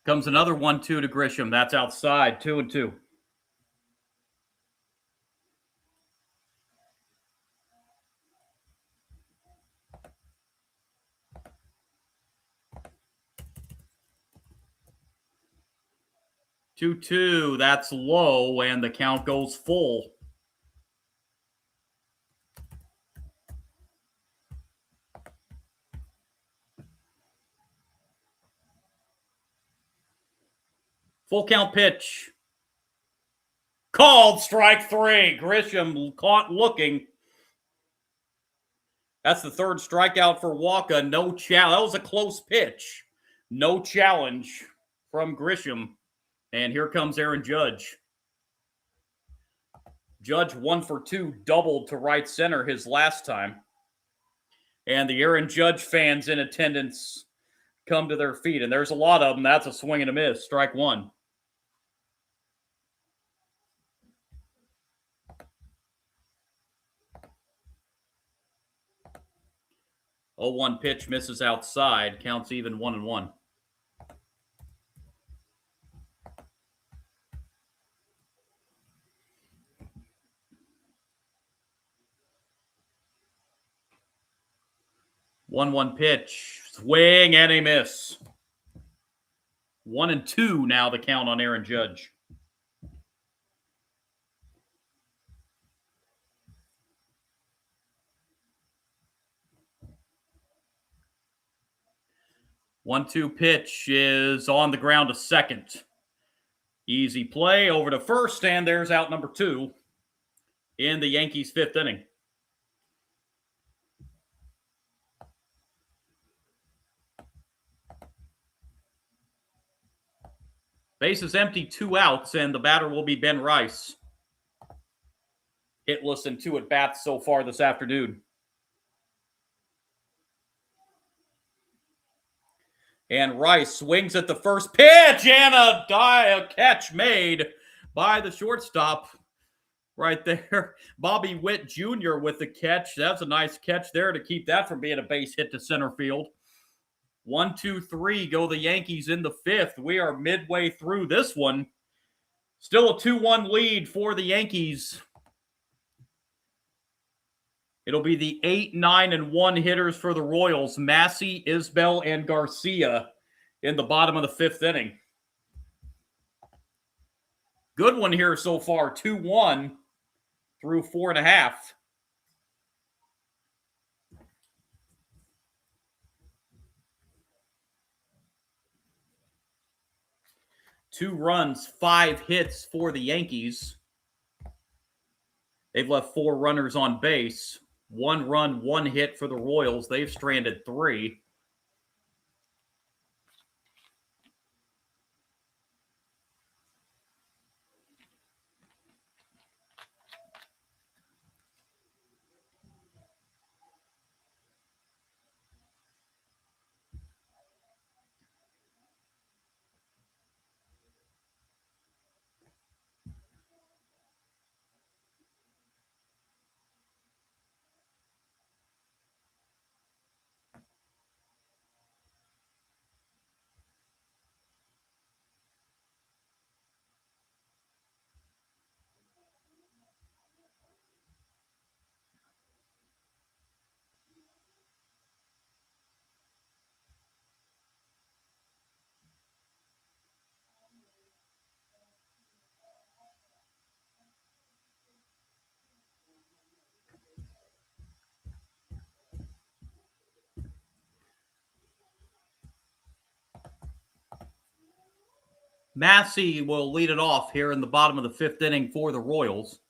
Comes another 1-2 to Grisham. That's outside, 2-2. Two, that's low, and the count goes full. Full count pitch. Called strike 3. Grisham caught looking. That's the third strikeout for Walker. No challenge. That was a close pitch. No challenge from Grisham. And here comes Aaron Judge. Judge 1 for 2, doubled to right center his last time. And the Aaron Judge fans in attendance come to their feet. And there's a lot of them. That's a swing and a miss. Strike one. Oh, 1 pitch misses outside. Counts even 1-1. One pitch. Swing and a miss. 1-2 now the count on Aaron Judge. One-two pitch is on the ground to second. Easy play over to first, and there's out number 2 in the Yankees' 5th inning. Base is empty, 2 outs, and the batter will be Ben Rice. Hitless in 2 at-bats so far this afternoon. And Rice swings at the first pitch, and a catch made by the shortstop right there. Bobby Witt Jr. with the catch. That's a nice catch there to keep that from being a base hit to center field. 1, 2, 3 go the Yankees in the 5th. We are midway through this one. Still a 2-1 lead for the Yankees. It'll be the 8, 9, and 1 hitters for the Royals. Massey, Isbell, and Garcia in the bottom of the 5th inning. Good one here so far. 2-1 through 4.5. Two runs, 5 hits for the Yankees. They've left 4 runners on base. 1 run, 1 hit for the Royals. They've stranded 3. Massey will lead it off here in the bottom of the 5th inning for the Royals.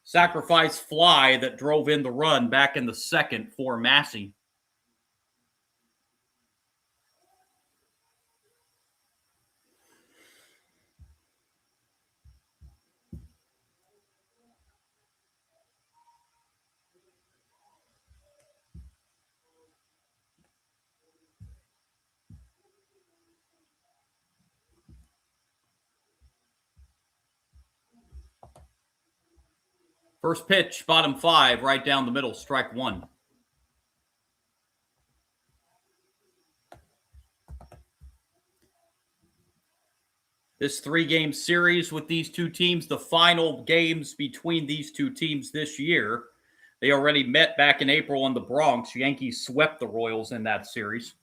Sacrifice fly that drove in the run back in the 2nd for Massey. First pitch, bottom 5, right down the middle, strike 1. This 3-game series with these two teams, the final games between these two teams this year. They already met back in April in the Bronx. Yankees swept the Royals in that series.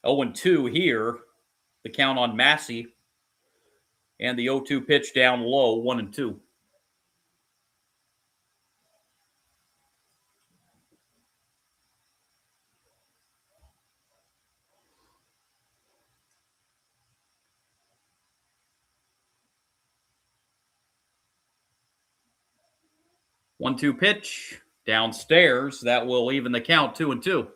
0-2 here. The count on Massey. And the 0-2 pitch down low, 1-2. One-two pitch Downstairs, that will even the count, 2-2.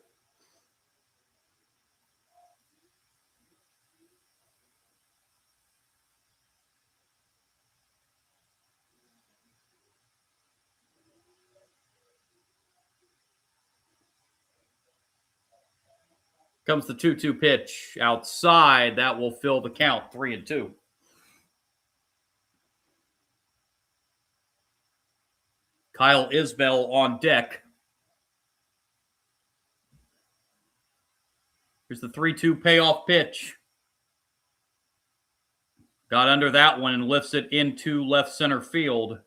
Comes the 2-2 pitch outside. That will fill the count, 3-2. Kyle Isbell on deck. Here's the 3-2 payoff pitch. Got under that one and lifts it into left center field.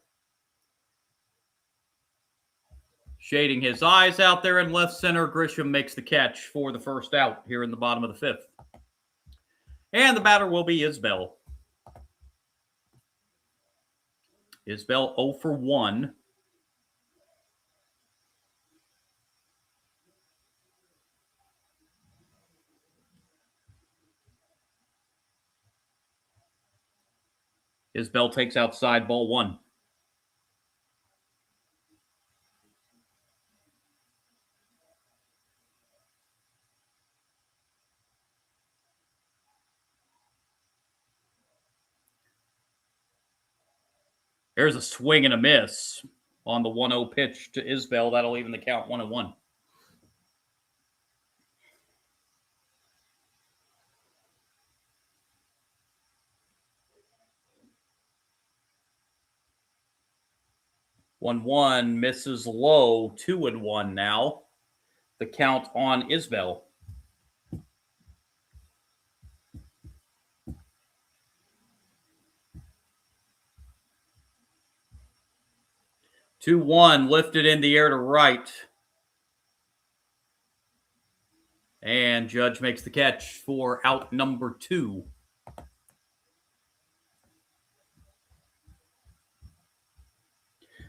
Shading his eyes out there in left center, Grisham makes the catch for the first out here in the bottom of the fifth. And the batter will be Isbell. Isbell 0 for 1. Isbell takes outside, ball 1. There's a swing and a miss on the 1-0 pitch to Isbell. That'll even the count, 1-1. One misses low, 2-1 now. The count on Isbell. Two one lifted in the air to right. And Judge makes the catch for out number 2.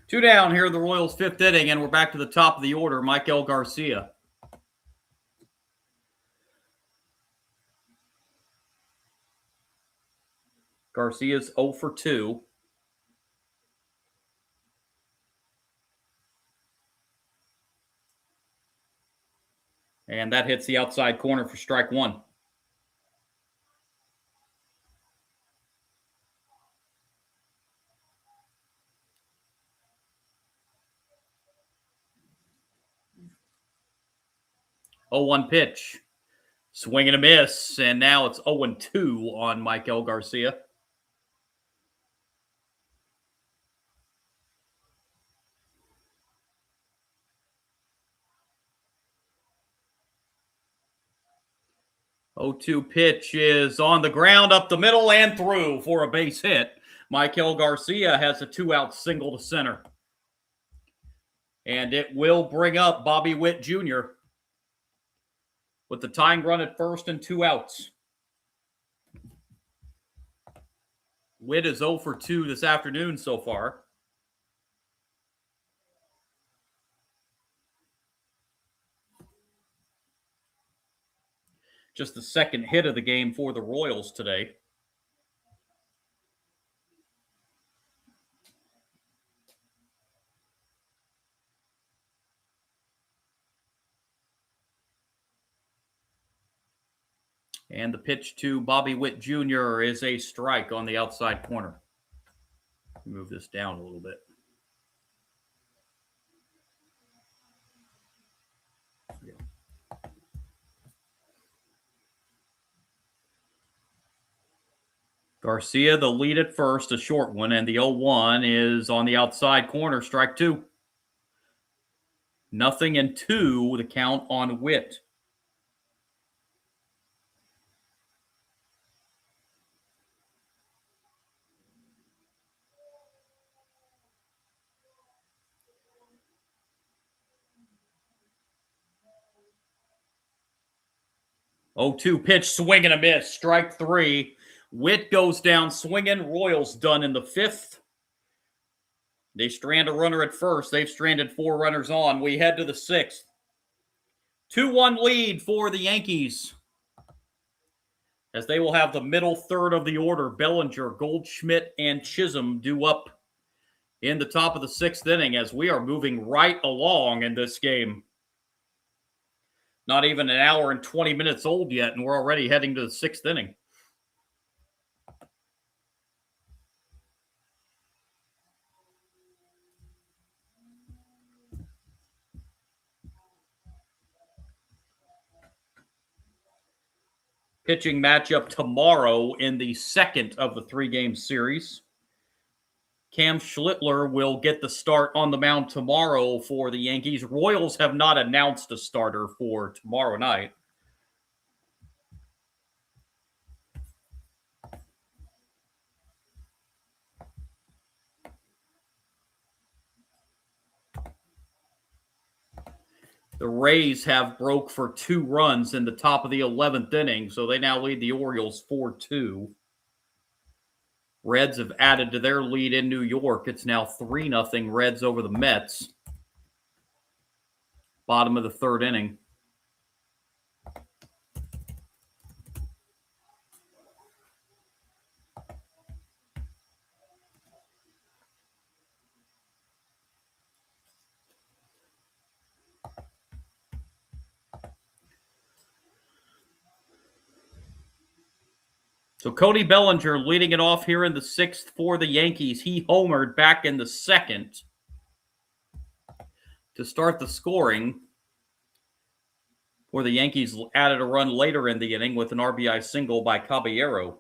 Two down here in the Royals' fifth inning, and we're back to the top of the order. Michael Garcia. Garcia's 0 for 2. And that hits the outside corner for strike 1. Oh, 1 pitch. Swing and a miss, and now it's 0-2 on Michael Garcia. Oh, 2 pitch is on the ground, up the middle, and through for a base hit. Michael Garcia has a 2-out single to center. And it will bring up Bobby Witt Jr. with the tying run at first and 2 outs. Witt is 0 for 2 this afternoon so far. Just the second hit of the game for the Royals today. And the pitch to Bobby Witt Jr. is a strike on the outside corner. Move this down a little bit. Garcia, the lead at first, a short one, and the 0-1 is on the outside corner, strike 2. 0-2, the count on Witt. Oh, 2 pitch, swing and a miss, strike 3. Witt goes down swinging. Royals done in the 5th. They strand a runner at first. They've stranded 4 runners on. We head to the 6th. 2-1 lead for the Yankees, as they will have the middle third of the order. Bellinger, Goldschmidt, and Chisholm due up in the top of the 6th inning as we are moving right along in this game. Not even an hour and 20 minutes old yet, and we're already heading to the 6th inning. Pitching matchup tomorrow in the second of the 3-game series. Cam Schlittler will get the start on the mound tomorrow for the Yankees. Royals have not announced a starter for tomorrow night. The Rays have broke for 2 runs in the top of the 11th inning, so they now lead the Orioles 4-2. Reds have added to their lead in New York. It's now 3-0 Reds over the Mets. Bottom of the 3rd inning. So Cody Bellinger leading it off here in the 6th for the Yankees. He homered back in the 2nd to start the scoring. For the Yankees, added a run later in the inning with an RBI single by Caballero.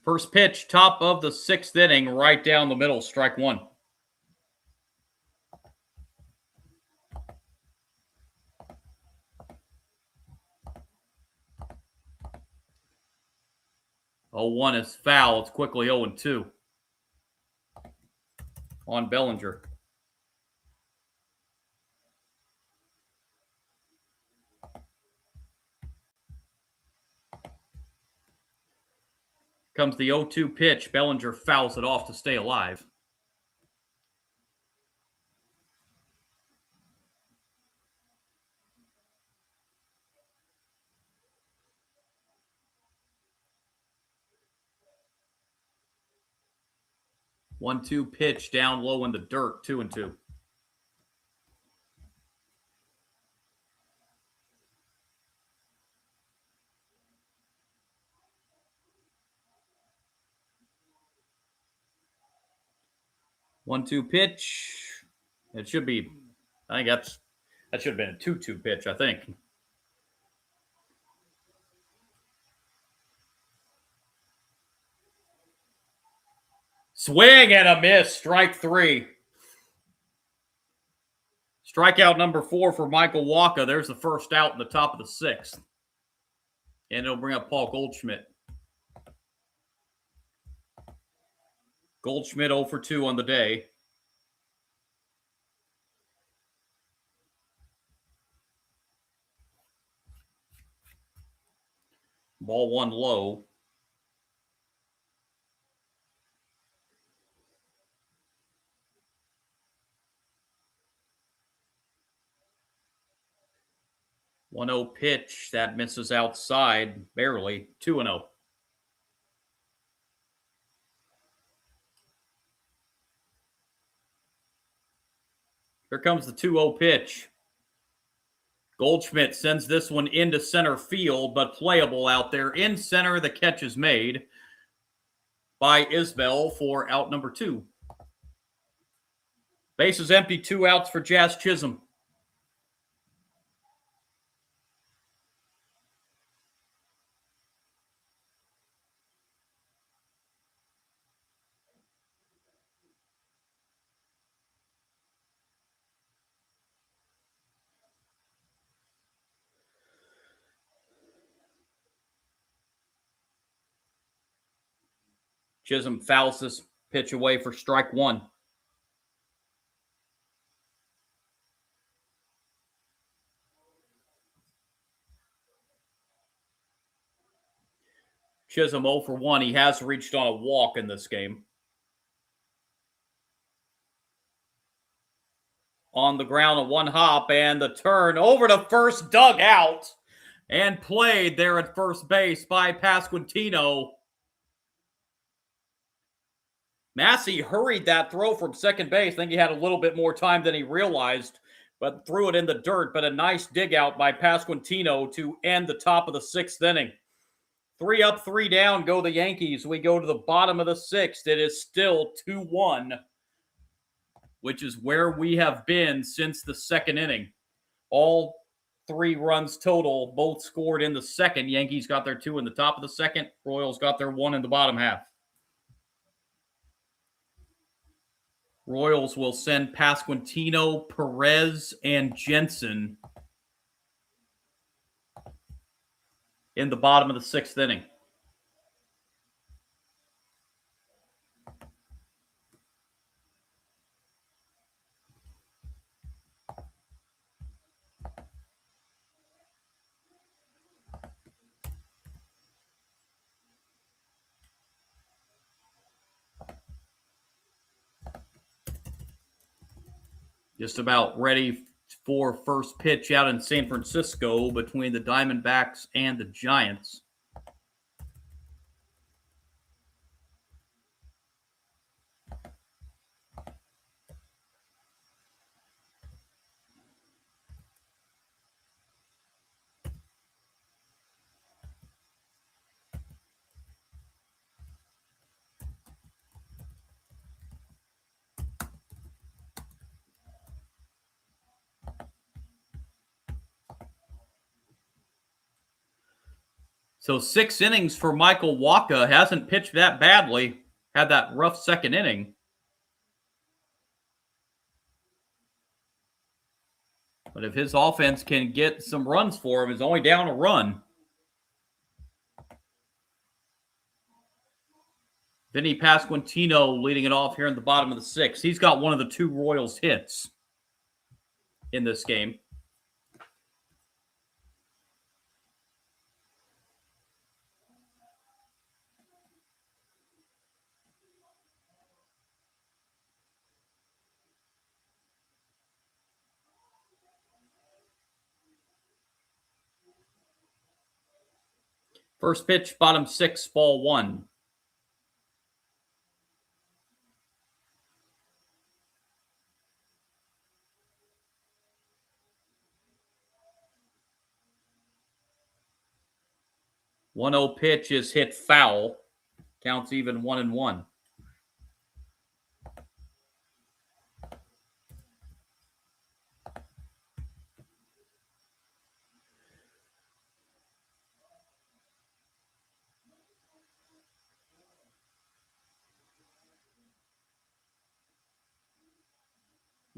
First pitch, top of the 6th inning, right down the middle, strike 1. Oh, 1 is foul. It's quickly 0-2 on Bellinger. Comes the 0-2 pitch. Bellinger fouls it off to stay alive. One-two pitch down low in the dirt, 2-2. One-two pitch. It should be. I think that should have been a 2-2 pitch. I think. Swing and a miss. Strike 3. Strikeout number 4 for Michael Wacha. There's the first out in the top of the 6th. And it'll bring up Paul Goldschmidt. Goldschmidt 0 for 2 on the day. Ball 1 low. One-zero pitch that misses outside barely. 2-0. Here comes the 2-0 pitch. Goldschmidt sends this one into center field, but playable out there. In center, the catch is made by Isbell for out number 2. Base is empty, 2 outs for Jazz Chisholm. Chisholm fouls this pitch away for strike 1. Chisholm 0 for 1. He has reached on a walk in this game. On the ground, a one hop, and the turn over to first, dug out, and played there at first base by Pasquantino. Massey hurried that throw from second base. I think he had a little bit more time than he realized, but threw it in the dirt. But a nice dig out by Pasquantino to end the top of the 6th inning. 3 up, 3 down go the Yankees. We go to the bottom of the 6th. It is still 2-1, which is where we have been since the 2nd inning. All 3 runs total, both scored in the 2nd. Yankees got their 2 in the top of the 2nd. Royals got their 1 in the bottom half. Royals will send Pasquantino, Perez, and Jensen in the bottom of the 6th inning. Just about ready for first pitch out in San Francisco between the Diamondbacks and the Giants. So 6 innings for Michael Wacha. Hasn't pitched that badly. Had that rough 2nd inning. But if his offense can get some runs for him, he's only down a run. Vinny Pasquantino leading it off here in the bottom of the 6th. He's got one of the 2 Royals hits in this game. First pitch, bottom 6, ball 1. One 0 pitch is hit foul. Counts even 1-1.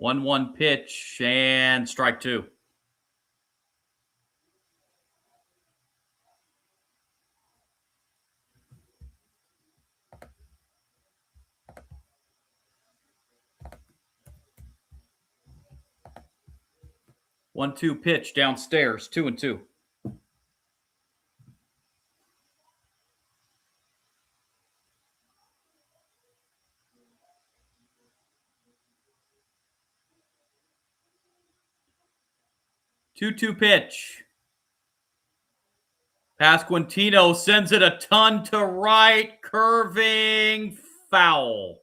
One pitch and strike 2. One-two pitch downstairs, 2-2. Two-two pitch. Pasquantino sends it a ton to right, curving foul.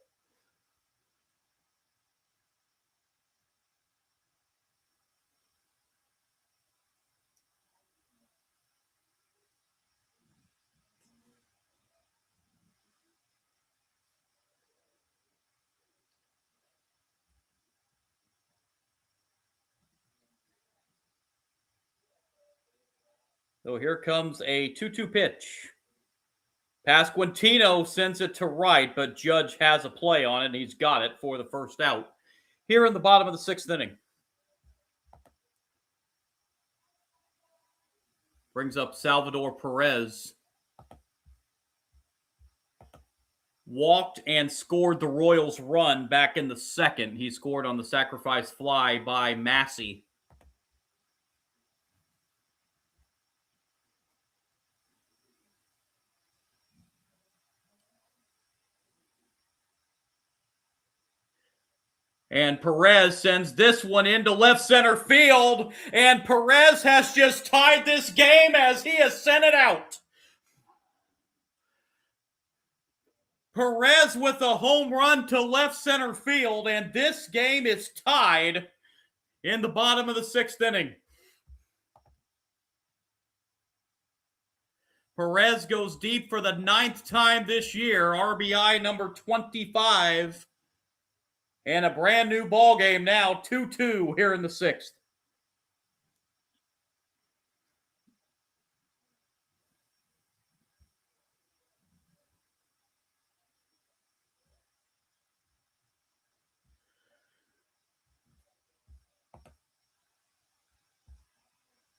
So here comes a 2-2 pitch. Pasquantino sends it to right, but Judge has a play on it, and he's got it for the first out. Here in the bottom of the 6th inning. Brings up Salvador Perez. Walked and scored the Royals' run back in the 2nd. He scored on the sacrifice fly by Massey. And Perez sends this one into left center field. And Perez has just tied this game as he has sent it out. Perez with a home run to left center field. And this game is tied in the bottom of the 6th inning. Perez goes deep for the 9th time this year. RBI number 25. And a brand new ball game now, 2-2 here in the 6th.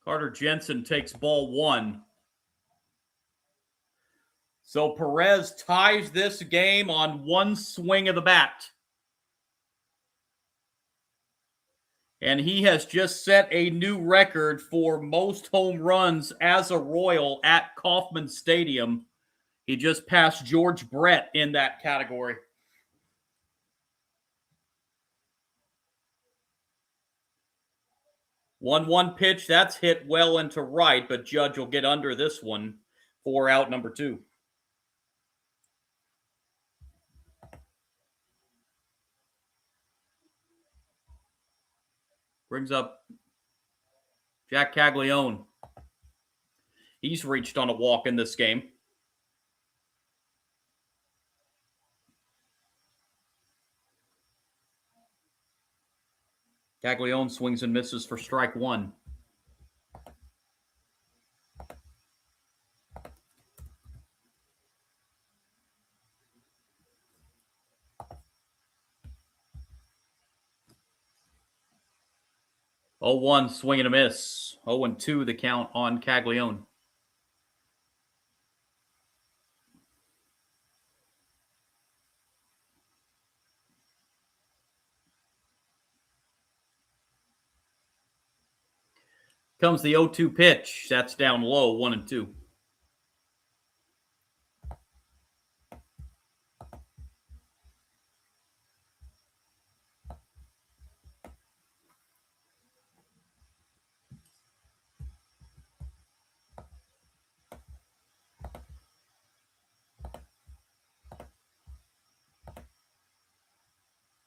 Carter Jensen takes ball 1. So Perez ties this game on one swing of the bat. And he has just set a new record for most home runs as a Royal at Kauffman Stadium. He just passed George Brett in that category. 1-1 pitch, that's hit well into right, but Judge will get under this one for out number 2. Brings up Jack Caglione. He's reached on a walk in this game. Caglione swings and misses for strike 1. Oh, 1 swing and a miss. 0-2 the count on Caglione. Comes the 0-2 pitch. That's down low, 1-2.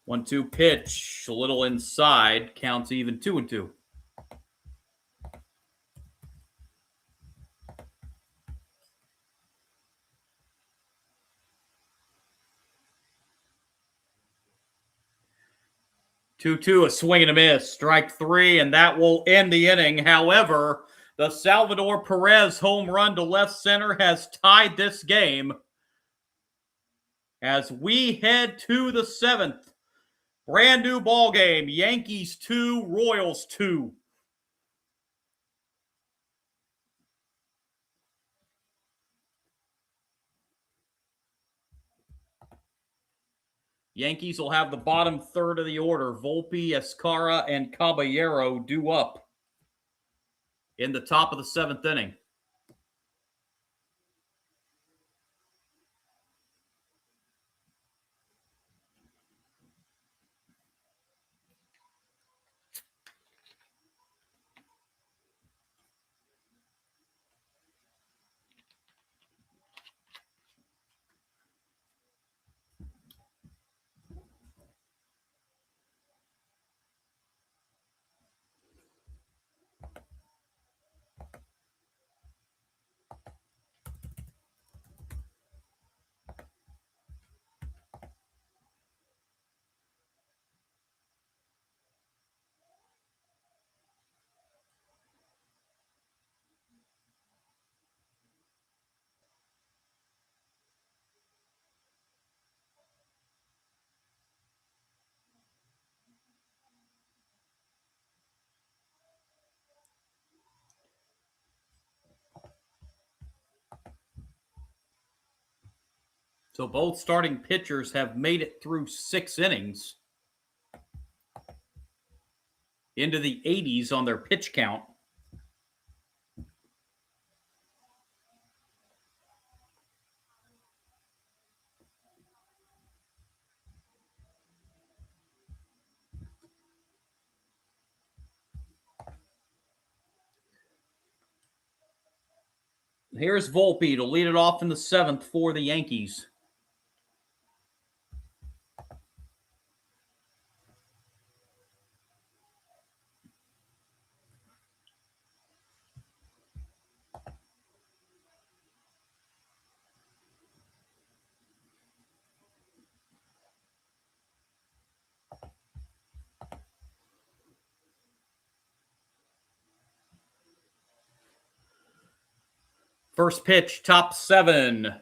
One-two pitch, a little inside, counts even 2-2. Two, a swing and a miss, strike 3, and that will end the inning. However, the Salvador Perez home run to left center has tied this game as we head to the 7th. Brand new ball game, Yankees 2, Royals 2. Yankees will have the bottom third of the order. Volpe, Escara, and Caballero due up in the top of the 7th inning. So both starting pitchers have made it through 6 innings into the 80s on their pitch count. Here's Volpe to lead it off in the 7th for the Yankees. First pitch, top 7.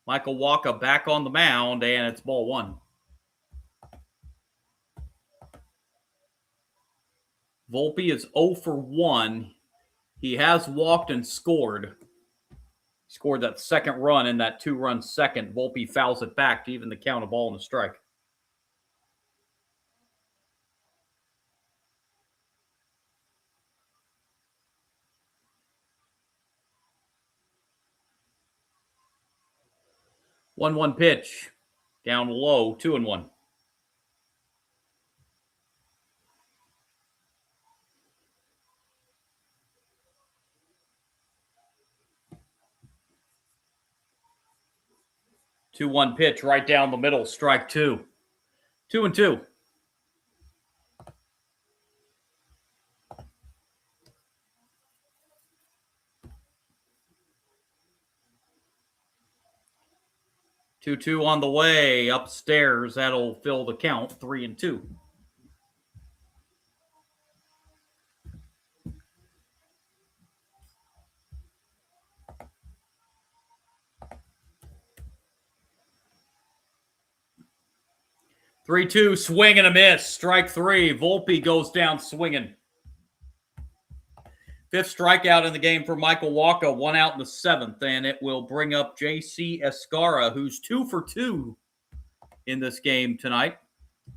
Michael Wacha back on the mound, and it's ball 1. Volpe is 0 for 1. He has walked and scored. Scored that second run in that 2-run second. Volpe fouls it back to even the count, a ball and a strike. One pitch. Down low, 2-1. Two-one pitch right down the middle, strike 2. 2-2. Two on the way upstairs. That'll fill the count, 3-2. Three-two, swing and a miss. Strike 3. Volpe goes down swinging. 5th strikeout in the game for Michael Wacha. 1 out in the 7th, and it will bring up J.C. Escarra, who's 2 for 2 in this game tonight,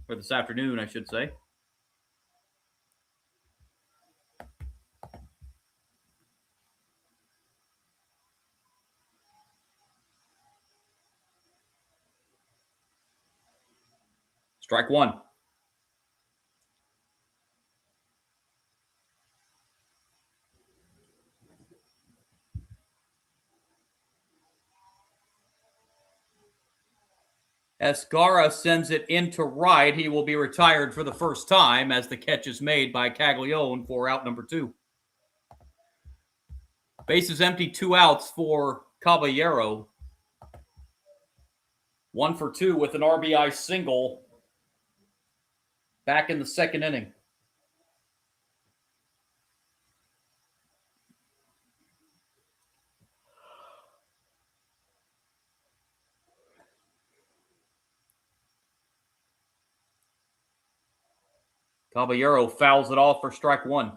or this afternoon, I should say. Strike 1. Escarra sends it into right. He will be retired for the first time as the catch is made by Caglione for out number 2. Bases empty, 2 outs for Caballero. 1 for 2 with an RBI single back in the 2nd inning. Caballero fouls it off for strike 1.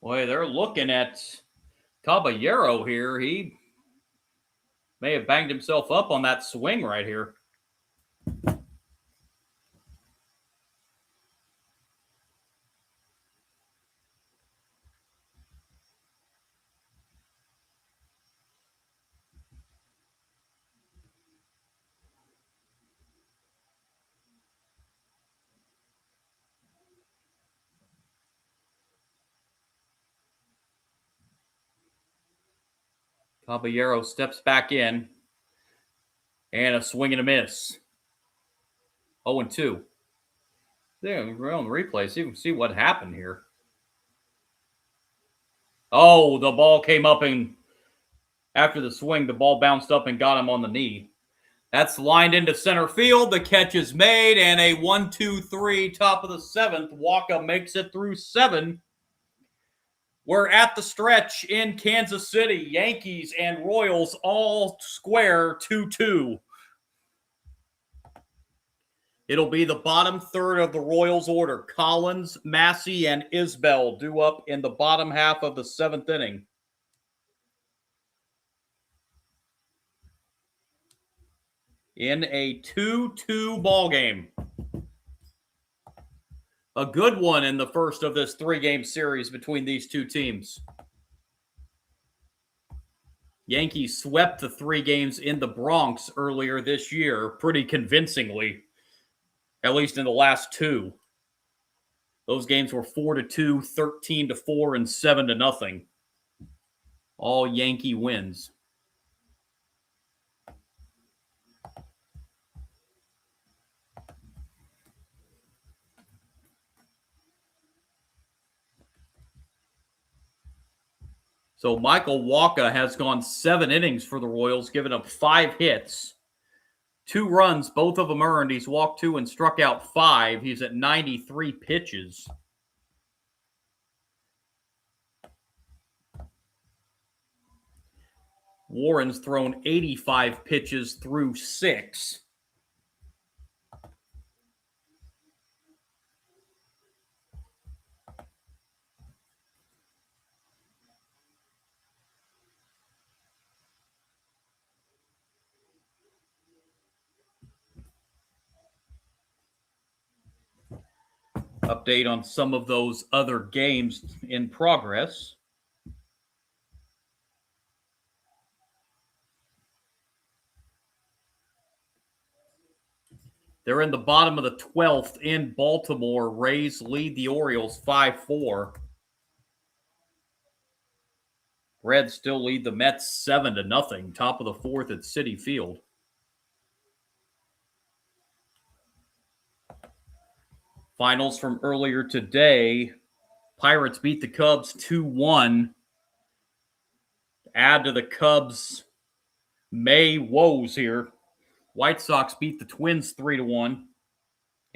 Boy, they're looking at Caballero here. He may have banged himself up on that swing right here. Caballero steps back in. And a swing and a miss. 0-2. There, we're on the replay. So you can see what happened here. Oh, the ball came up and after the swing, the ball bounced up and got him on the knee. That's lined into center field. The catch is made, and a 1-2-3, top of the 7th. Wacha makes it through 7. We're at the stretch in Kansas City. Yankees and Royals all square 2-2. It'll be the bottom third of the Royals order. Collins, Massey, and Isbell due up in the bottom half of the 7th inning. In a 2-2 ball game. A good one in the first of this 3-game series between these two teams. Yankees swept the 3 games in the Bronx earlier this year pretty convincingly, at least in the last 2. Those games were 4-2, 13-4, and 7-0. All Yankee wins. So Michael Wacha has gone 7 innings for the Royals, given up 5 hits, 2 runs, both of them earned. He's walked 2 and struck out 5. He's at 93 pitches. Warren's thrown 85 pitches through 6. Update on some of those other games in progress. They're in the bottom of the 12th in Baltimore. Rays lead the Orioles 5-4. Reds still lead the Mets 7-0. Top of the 4th at Citi Field. Finals from earlier today. Pirates beat the Cubs 2-1. Add to the Cubs' May woes here. White Sox beat the Twins 3-1.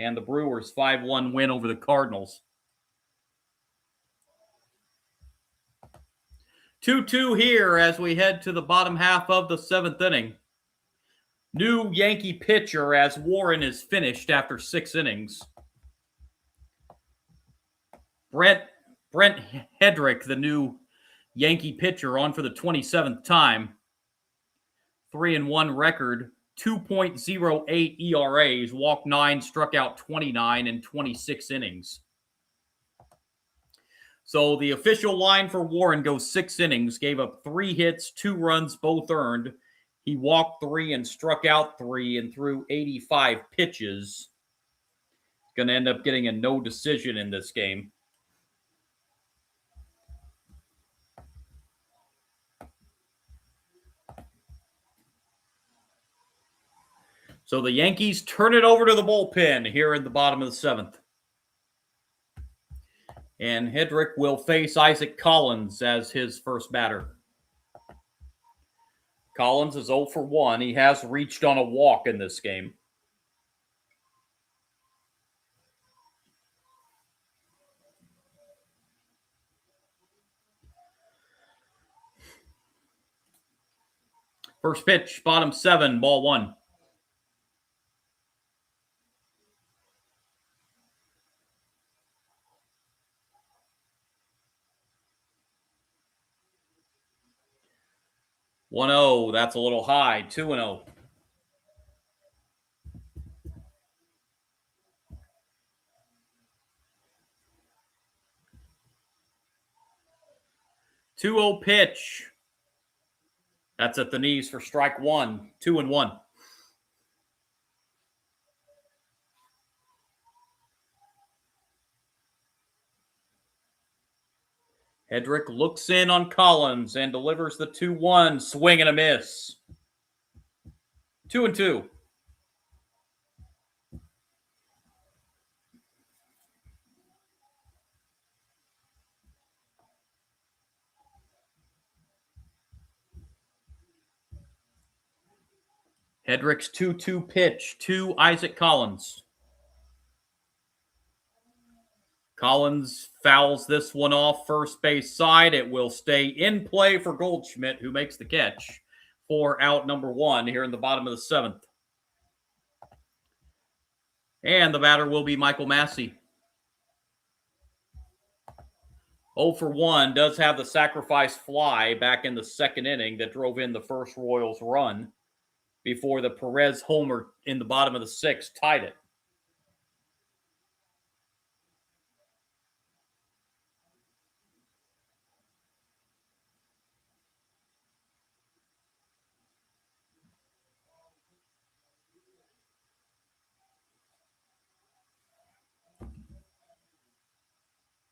And the Brewers 5-1 win over the Cardinals. 2-2 here as we head to the bottom half of the 7th inning. New Yankee pitcher as Warren is finished after 6 innings. Brent Hedrick, the new Yankee pitcher, on for the 27th time. 3-1 record, 2.08 ERAs, walked 9, struck out 29 in 26 innings. So the official line for Warren goes 6 innings, gave up 3 hits, 2 runs, both earned. He walked 3 and struck out 3 and threw 85 pitches. Going to end up getting a no decision in this game. So the Yankees turn it over to the bullpen here in the bottom of the 7th. And Hedrick will face Isaac Collins as his first batter. Collins is 0 for 1. He has reached on a walk in this game. First pitch, bottom 7, ball 1. "1-0, that's a little high. 2-0. "2-0 pitch. That's at the knees for strike 1. 2-1. Hedrick looks in on Collins and delivers the 2-1. Swing and a miss. 2-2. Hedrick's 2-2 pitch to Isaac Collins. Collins fouls this one off first base side. It will stay in play for Goldschmidt, who makes the catch for out number 1 here in the bottom of the 7th. And the batter will be Michael Massey. 0 for 1, does have the sacrifice fly back in the second inning that drove in the first Royals run before the Perez homer in the bottom of the sixth tied it.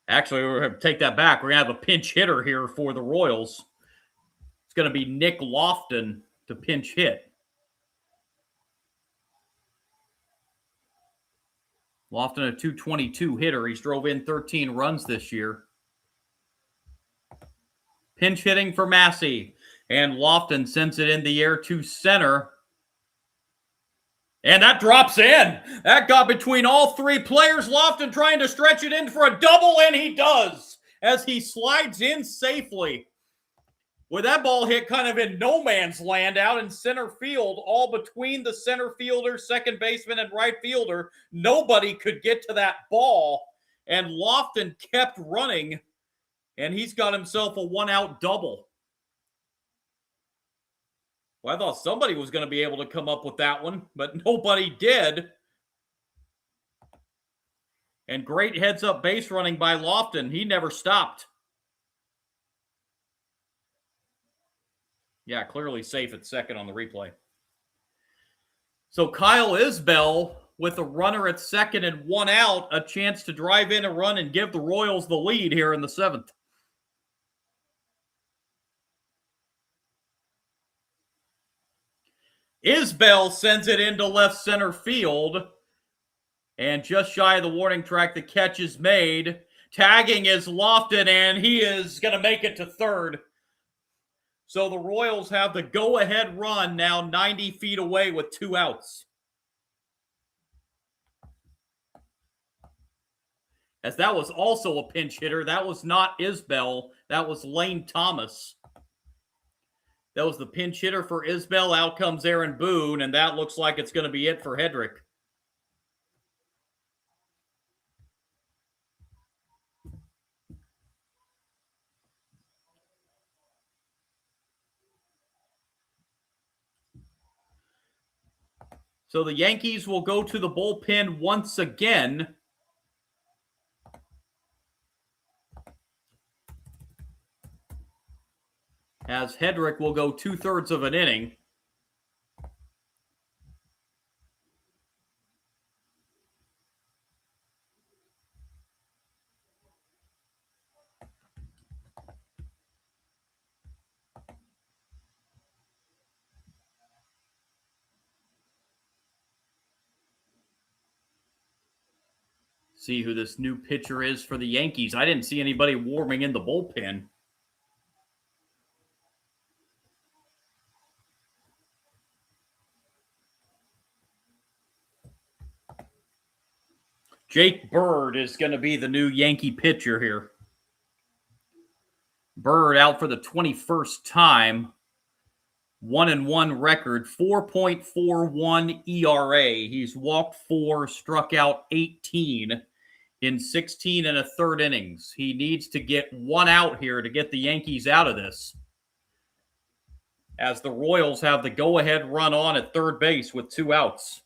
Actually, we're going to take that back. We're going to have a pinch hitter here for the Royals. It's going to be Nick Lofton to pinch hit. Lofton, a .222 hitter. He's drove in 13 runs this year. Pinch hitting for Massey. And Lofton sends it in the air to center. And that drops in. That got between all three players. Lofton trying to stretch it in for a double, and he does as he slides in safely. With that ball hit kind of in no man's land out in center field, all between the center fielder, second baseman, and right fielder. Nobody could get to that ball, and Lofton kept running, and he's got himself a one-out double. Well, I thought somebody was going to be able to come up with that one, but nobody did. And great heads-up base running by Lofton. He never stopped. Yeah, clearly safe at second on the replay. So Kyle Isbell with a runner at second and one out, a chance to drive in a run and give the Royals the lead here in the seventh. Isbell sends it into left center field. And just shy of the warning track, the catch is made. Tagging is Lofton, and he is going to make it to third. So the Royals have the go-ahead run now 90 feet away with 2 outs. As that was also a pinch hitter. That was not Isbell. That was Lane Thomas. That was the pinch hitter for Isbell. Out comes Aaron Boone, and that looks like it's going to be it for Hedrick. So the Yankees will go to the bullpen once again. As Hedrick will go 2/3 of an inning. See who this new pitcher is for the Yankees. I didn't see anybody warming in the bullpen. Jake Bird is going to be the new Yankee pitcher here. Bird out for the 21st time. 1-1 record, 4.41 ERA. He's walked 4, struck out 18 in 16 1/3 innings. He needs to get 1 out here to get the Yankees out of this, as the Royals have the go-ahead run on at third base with 2 outs.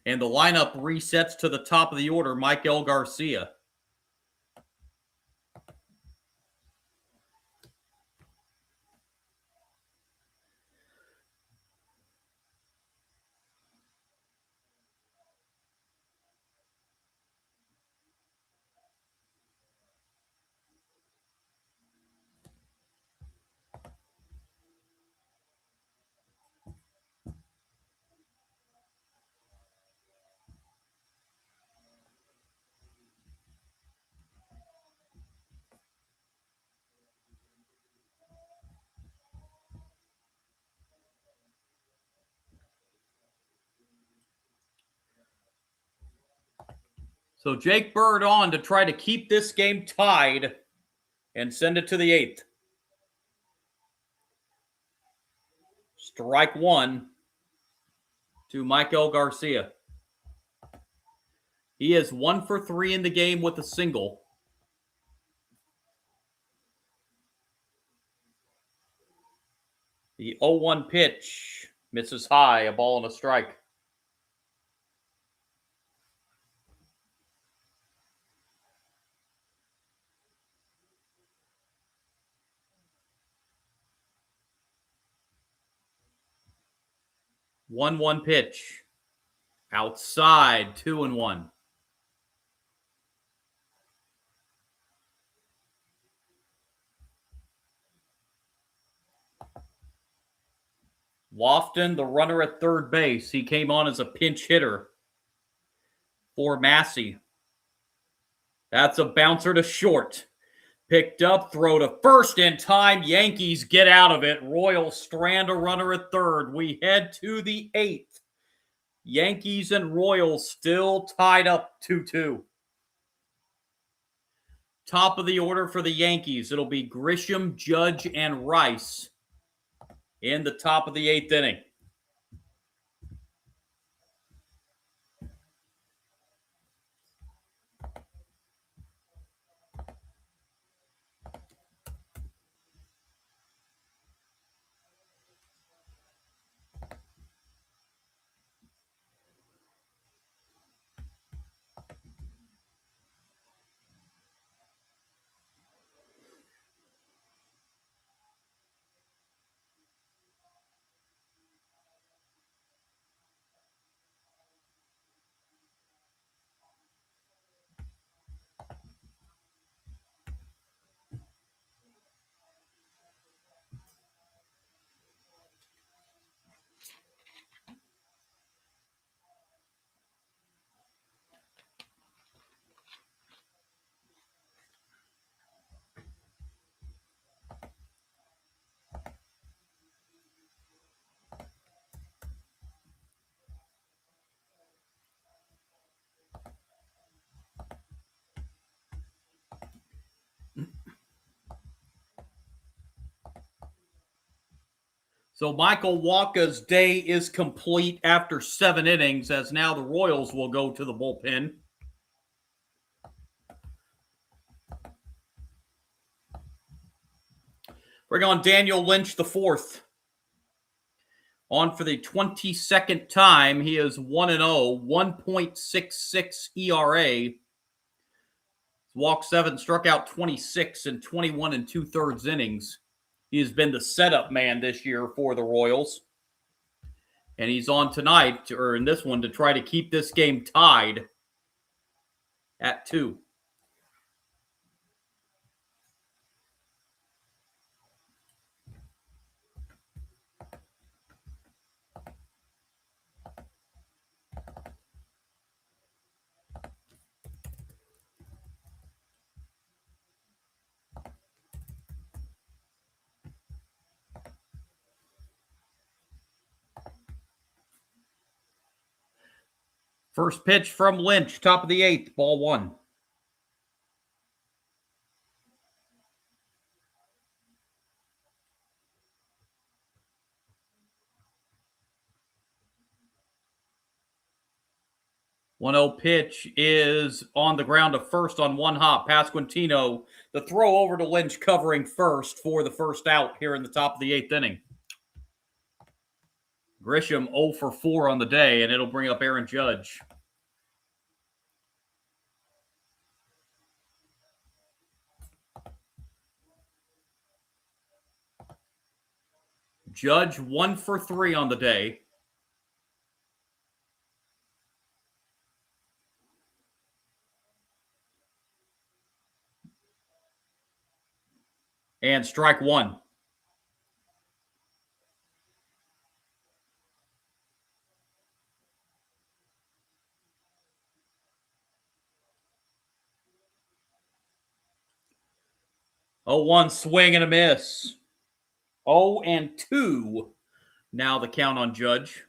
And the lineup resets to the top of the order, Michael Garcia. So Jake Bird on to try to keep this game tied and send it to the 8th. Strike 1. to Michael Garcia. He is 1 for 3 in the game with a single. The 0-1 pitch misses high, a ball and a strike. One pitch. Outside, 2-1. Lofton, the runner at third base. He came on as a pinch hitter for Massey. That's a bouncer to short. Picked up, throw to first in time. Yankees get out of it. Royals strand a runner at third. We head to the 8th. Yankees and Royals still tied up 2-2. Top of the order for the Yankees. It'll be Grisham, Judge, and Rice in the top of the 8th inning. So Michael Wacha's day is complete after 7 innings, as now the Royals will go to the bullpen. Bring on Daniel Lynch the 4th. On for the 22nd time. He is 1-0, 1.66 ERA. Walked 7, struck out 26 in 21 2/3 innings. He has been the setup man this year for the Royals. And he's on tonight, or in this one, to try to keep this game tied at 2. First pitch from Lynch, top of the 8th, ball 1. One-zero pitch is on the ground to first on one hop. Pasquantino, the throw over to Lynch covering first for the first out here in the top of the 8th inning. Grisham 0 for 4 on the day, and it'll bring up Aaron Judge. Judge 1 for 3 on the day. And strike 1. Oh, 1 swing and a miss. 0-2. Now the count on Judge.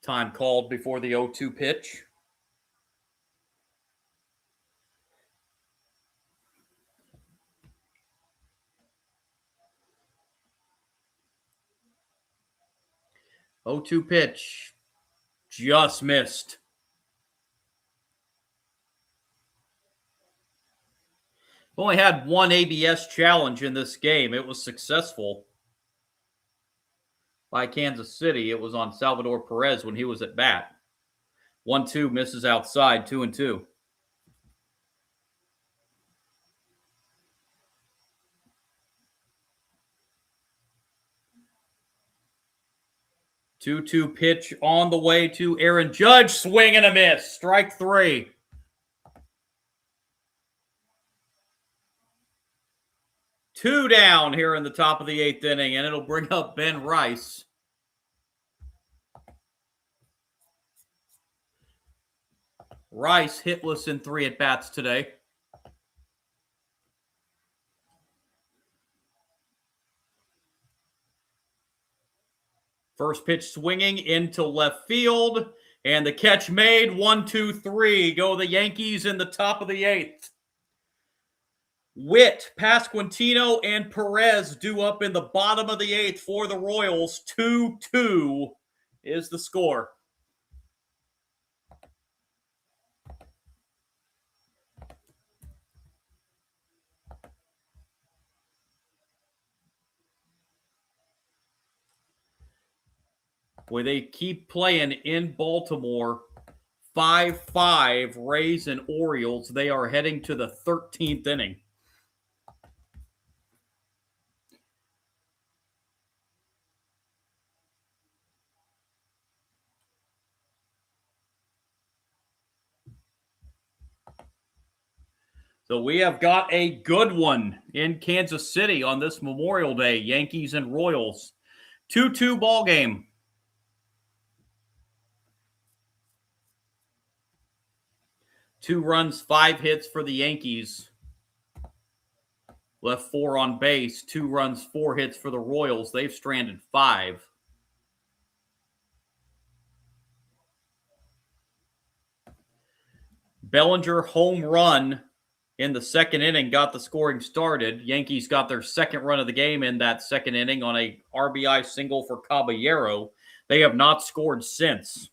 Time called before the 0-2 pitch. 0-2 pitch. Just missed. Only had one ABS challenge in this game. It was successful by Kansas City. It was on Salvador Perez when he was at bat. 1-2 misses outside, 2-2. 2-2 pitch on the way to Aaron Judge. Swing and a miss. Strike 3. Two down here in the top of the 8th inning, and it'll bring up Ben Rice. Rice hitless in 3 at-bats today. First pitch swinging into left field, and the catch made. 1-2-3. Go the Yankees in the top of the 8th. Witt, Pasquantino, and Perez due up in the bottom of the 8th for the Royals. 2-2 is the score. Where they keep playing in Baltimore, 5-5 Rays and Orioles. They are heading to the 13th inning. So we have got a good one in Kansas City on this Memorial Day. Yankees and Royals. 2-2 ball game. Two runs, 5 hits for the Yankees. Left 4 on base. 2 runs, 4 hits for the Royals. They've stranded 5. Bellinger home run in the 2nd inning got the scoring started. Yankees got their 2nd run of the game in that 2nd inning on a RBI single for Caballero. They have not scored since.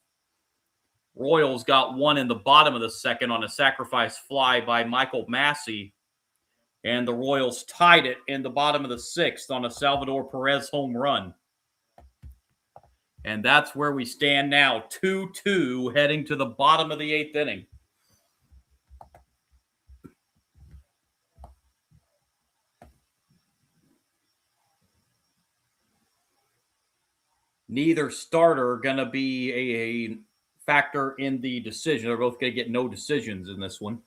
Royals got 1 in the bottom of the 2nd on a sacrifice fly by Michael Massey. And the Royals tied it in the bottom of the 6th on a Salvador Perez home run. And that's where we stand now, 2-2, heading to the bottom of the 8th inning. Neither starter going to be a factor in the decision. They're both going to get no decisions in this one.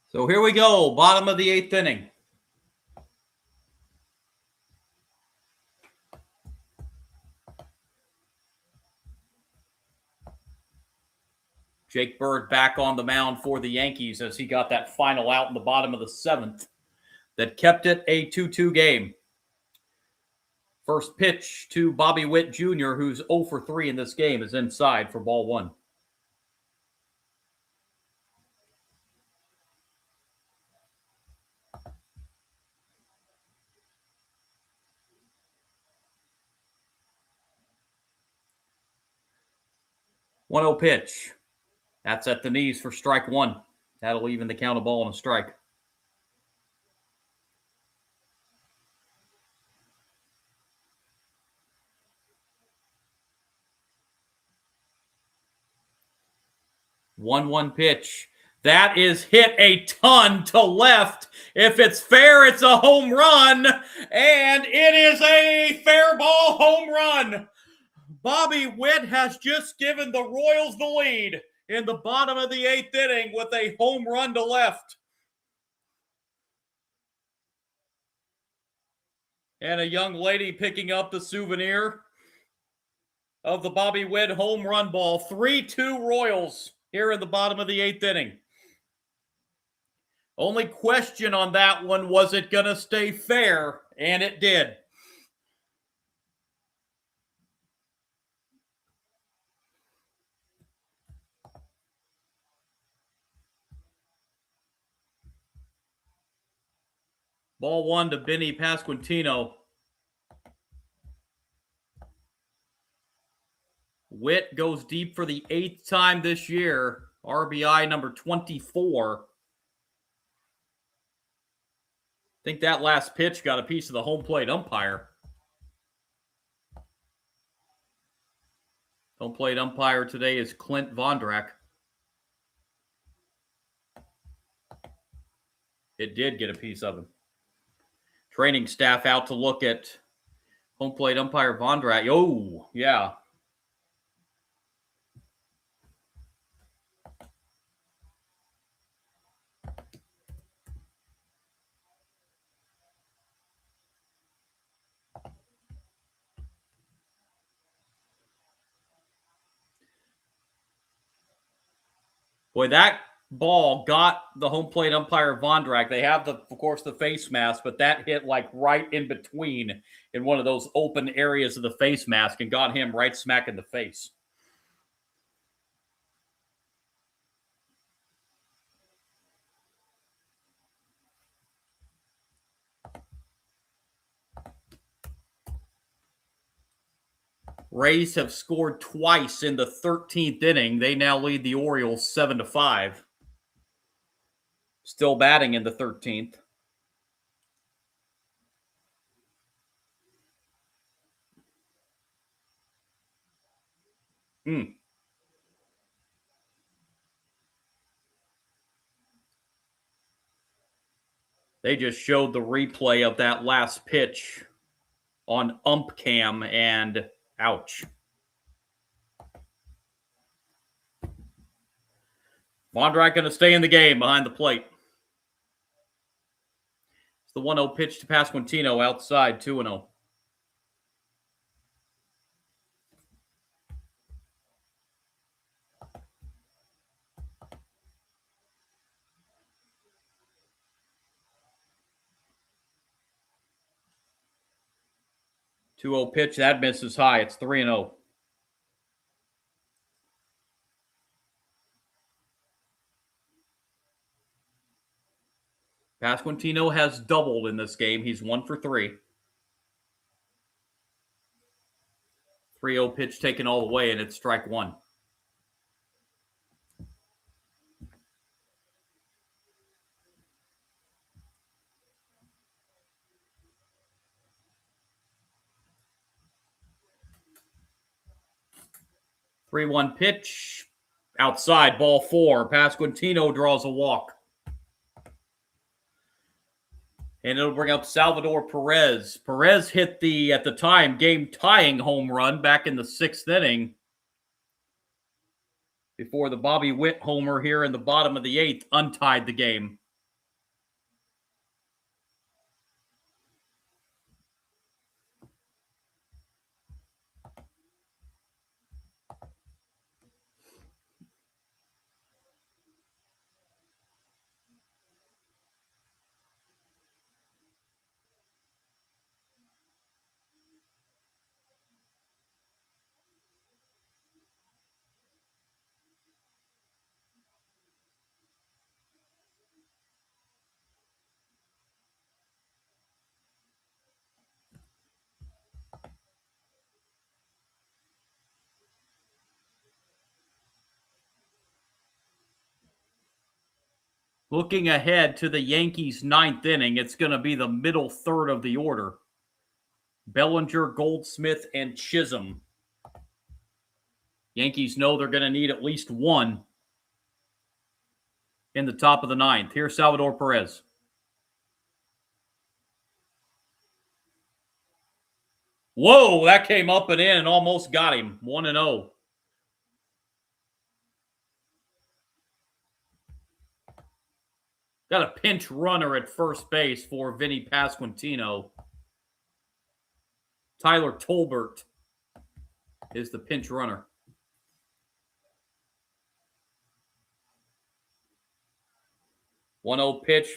So here we go, bottom of the 8th inning. Jake Bird back on the mound for the Yankees as he got that final out in the bottom of the 7th that kept it a 2-2 game. First pitch to Bobby Witt Jr., who's 0 for 3 in this game, is inside for ball 1. One 0 pitch. That's at the knees for strike 1. That'll even the count of ball and a strike. One pitch. That is hit a ton to left. If it's fair, it's a home run. And it is a fair ball home run. Bobby Witt has just given the Royals the lead in the bottom of the 8th inning with a home run to left. And a young lady picking up the souvenir of the Bobby Witt home run ball. 3-2 Royals here in the bottom of the 8th inning. Only question on that one, was it going to stay fair? And it did. Ball one to Vinny Pasquantino. Witt goes deep for the 8th time this year. RBI number 24. I think that last pitch got a piece of the home plate umpire. Home plate umpire today is Clint Vondrak. It did get a piece of him. Training staff out to look at home plate umpire Vondrak. Oh, yeah. Boy, that ball got the home plate umpire Vondrak. They have, of course, the face mask, but that hit like right in between in one of those open areas of the face mask and got him right smack in the face. Rays have scored twice in the 13th inning. They now lead the Orioles 7-5. Still batting in the 13th. They just showed the replay of that last pitch on ump cam, and ouch. Vondrak going to stay in the game behind the plate. It's the 1-0 pitch to Pasquantino outside, 2-0. Two-0 pitch, that misses high. It's 3-0. Pasquantino has doubled in this game. He's 1 for 3. 3-0 pitch taken all the way, and it's strike one. Three-one pitch. Outside, ball 4. Pasquantino draws a walk. And it'll bring up Salvador Perez. Perez hit the, at the time, game-tying home run back in the 6th inning before the Bobby Witt homer here in the bottom of the 8th untied the game. Looking ahead to the Yankees' 9th inning, it's going to be the middle third of the order. Bellinger, Goldsmith, and Chisholm. Yankees know they're going to need at least one in the top of the 9th. Here's Salvador Perez. Whoa, that came up and in and almost got him. 1-0. Got a pinch runner at first base for Vinny Pasquantino. Tyler Tolbert is the pinch runner. 1-0 pitch,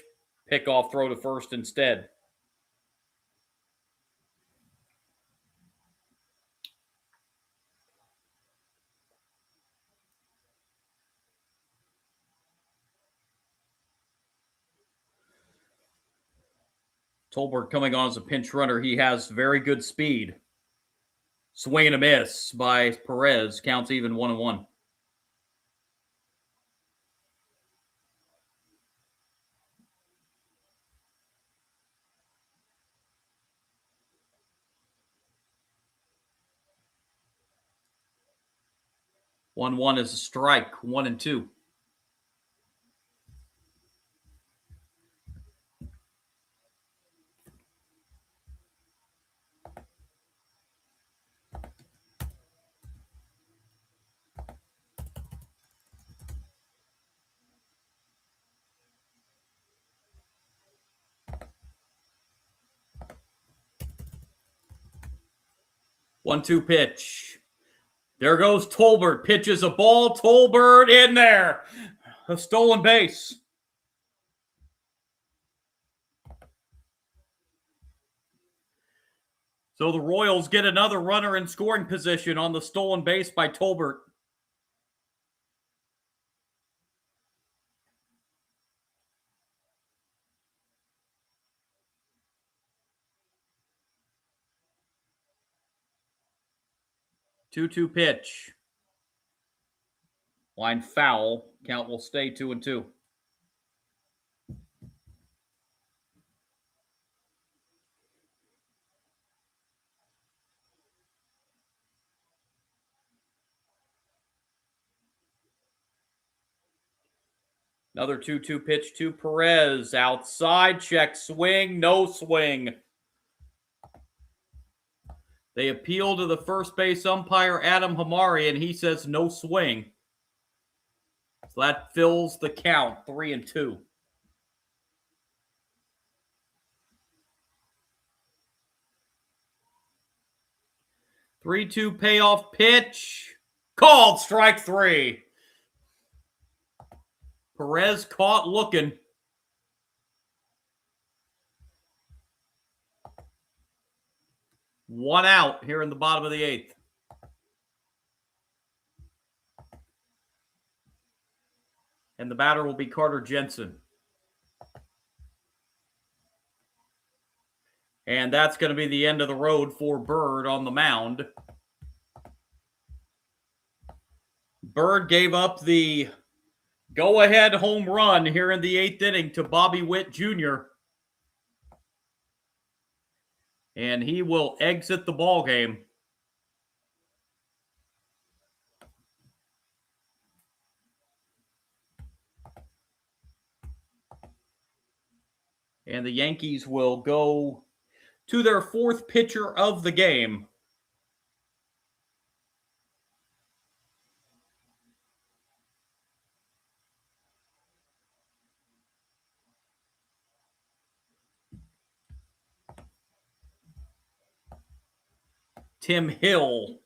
pickoff throw to first instead. Tolbert coming on as a pinch runner. He has very good speed. Swing and a miss by Perez. Counts even 1-1. One is a strike. 1-2. One-two pitch. There goes Tolbert. Pitches a ball. Tolbert in there. A stolen base. So the Royals get another runner in scoring position on the stolen base by Tolbert. Two-two pitch. Line foul. Count will stay 2-2. Another 2-2 pitch to Perez. Outside check. Swing. No swing. They appeal to the first base umpire, Adam Hamari, and he says no swing. So that fills the count, 3-2. Three-two payoff pitch. Called strike three. Perez caught looking. One out here in the bottom of the eighth. And the batter will be Carter Jensen. And that's going to be the end of the road for Bird on the mound. Bird gave up the go-ahead home run here in the eighth inning to Bobby Witt Jr. And he will exit the ballgame. And the Yankees will go to their fourth pitcher of the game. Tim Hill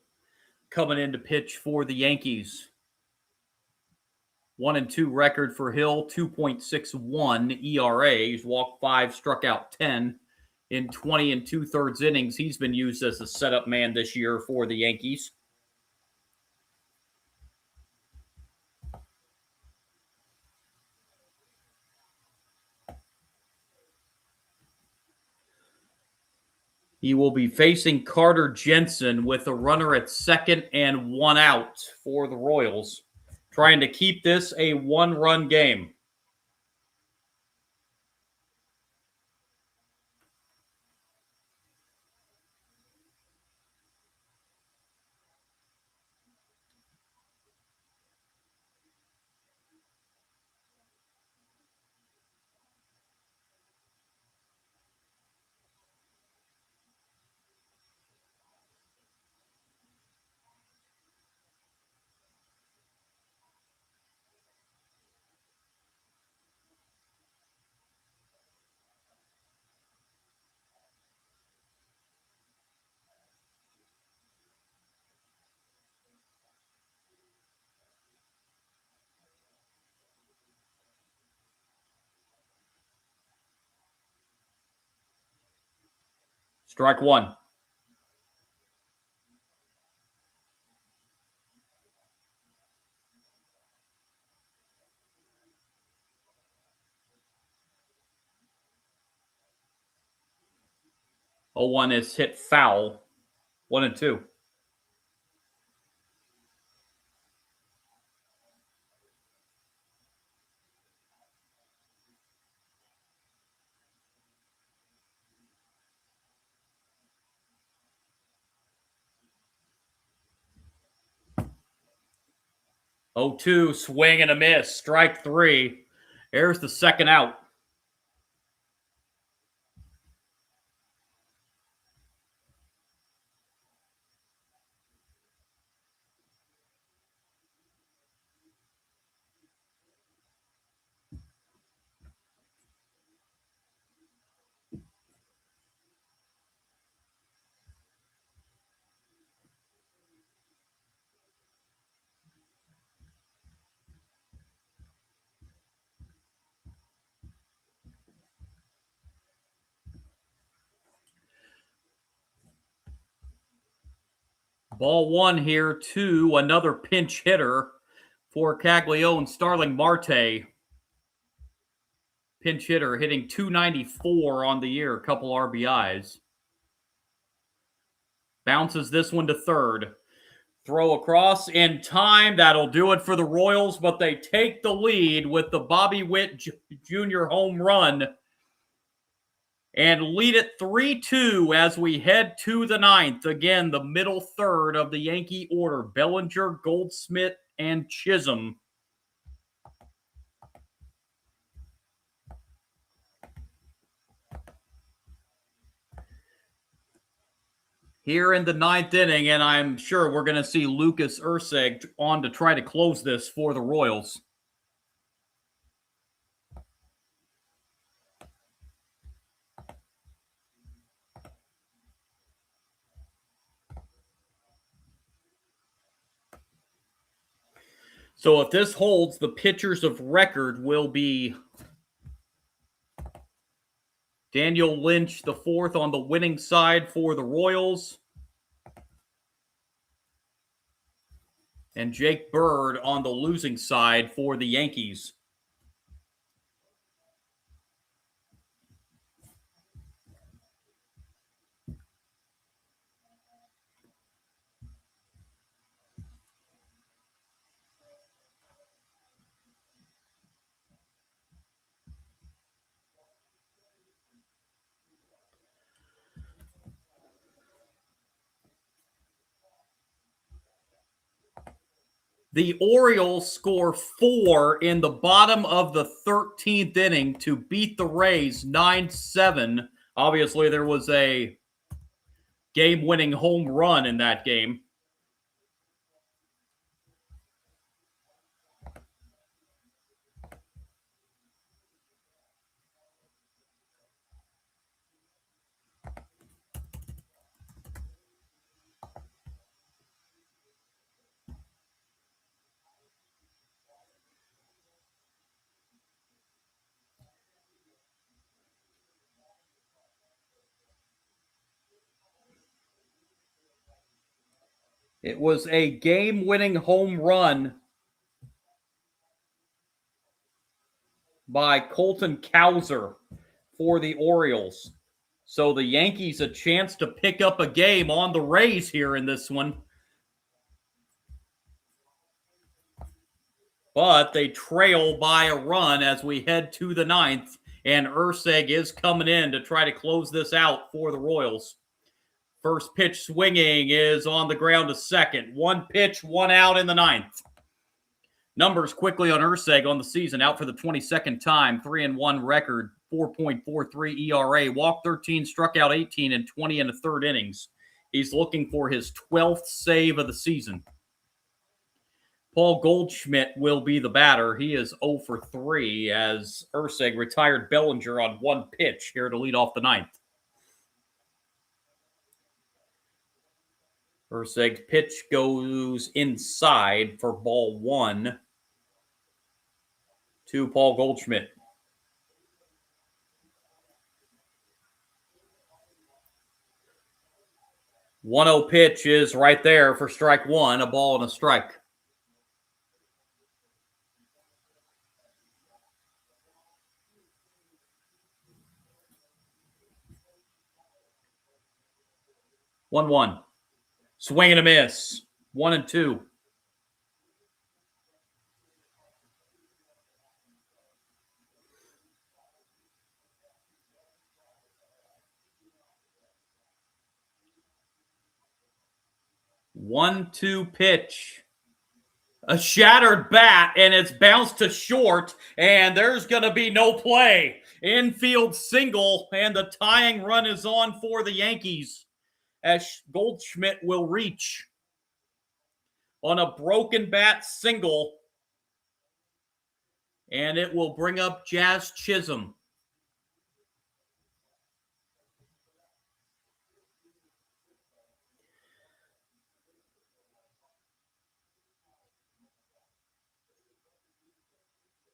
coming in to pitch for the Yankees. 1-2 record for Hill, 2.61 ERA. He's walked 5, struck out 10 in 20 2/3 innings. He's been used as a setup man this year for the Yankees. He will be facing Carter Jensen with a runner at second and one out for the Royals, trying to keep this a one-run game. Strike one. 0-1 is hit foul. 1-2. Oh, 2, swing and a miss. Strike 3. There's the second out. Ball 1 here to another pinch hitter for Caglione, Starling Marte. Pinch hitter hitting .294 on the year, a couple RBIs. Bounces this one to third. Throw across in time. That'll do it for the Royals, but they take the lead with the Bobby Witt Jr. home run and lead it 3-2 as we head to the ninth. Again, the middle third of the Yankee order. Bellinger, Goldschmidt, and Chisholm. Here in the ninth inning, and I'm sure we're going to see Lucas Erceg on to try to close this for the Royals. So if this holds, the pitchers of record will be Daniel Lynch, the fourth on the winning side for the Royals, and Jake Bird on the losing side for the Yankees. The Orioles score 4 in the bottom of the 13th inning to beat the Rays 9-7. Obviously, there was a game-winning home run in that game. It was a game-winning home run by Colton Cowser for the Orioles. So the Yankees a chance to pick up a game on the Rays here in this one. But they trail by a run as we head to the ninth, and Erceg is coming in to try to close this out for the Royals. First pitch swinging is on the ground to second. One pitch, one out in the ninth. Numbers quickly on Erceg on the season, out for the 22nd time, 3-1 record, 4.43 ERA, walked 13, struck out 18 in 20 and a third innings. He's looking for his 12th save of the season. Paul Goldschmidt will be the batter. He is 0 for 3 as Erceg retired Bellinger on one pitch here to lead off the ninth. Erceg's pitch goes inside for ball 1 to Paul Goldschmidt. 1-0 pitch is right there for strike 1, a ball and a strike. 1-1. Swing and a miss. 1-2. 1-2 pitch. A shattered bat, and it's bounced to short, and there's going to be no play. Infield single, and the tying run is on for the Yankees as Goldschmidt will reach on a broken bat single, and it will bring up Jazz Chisholm.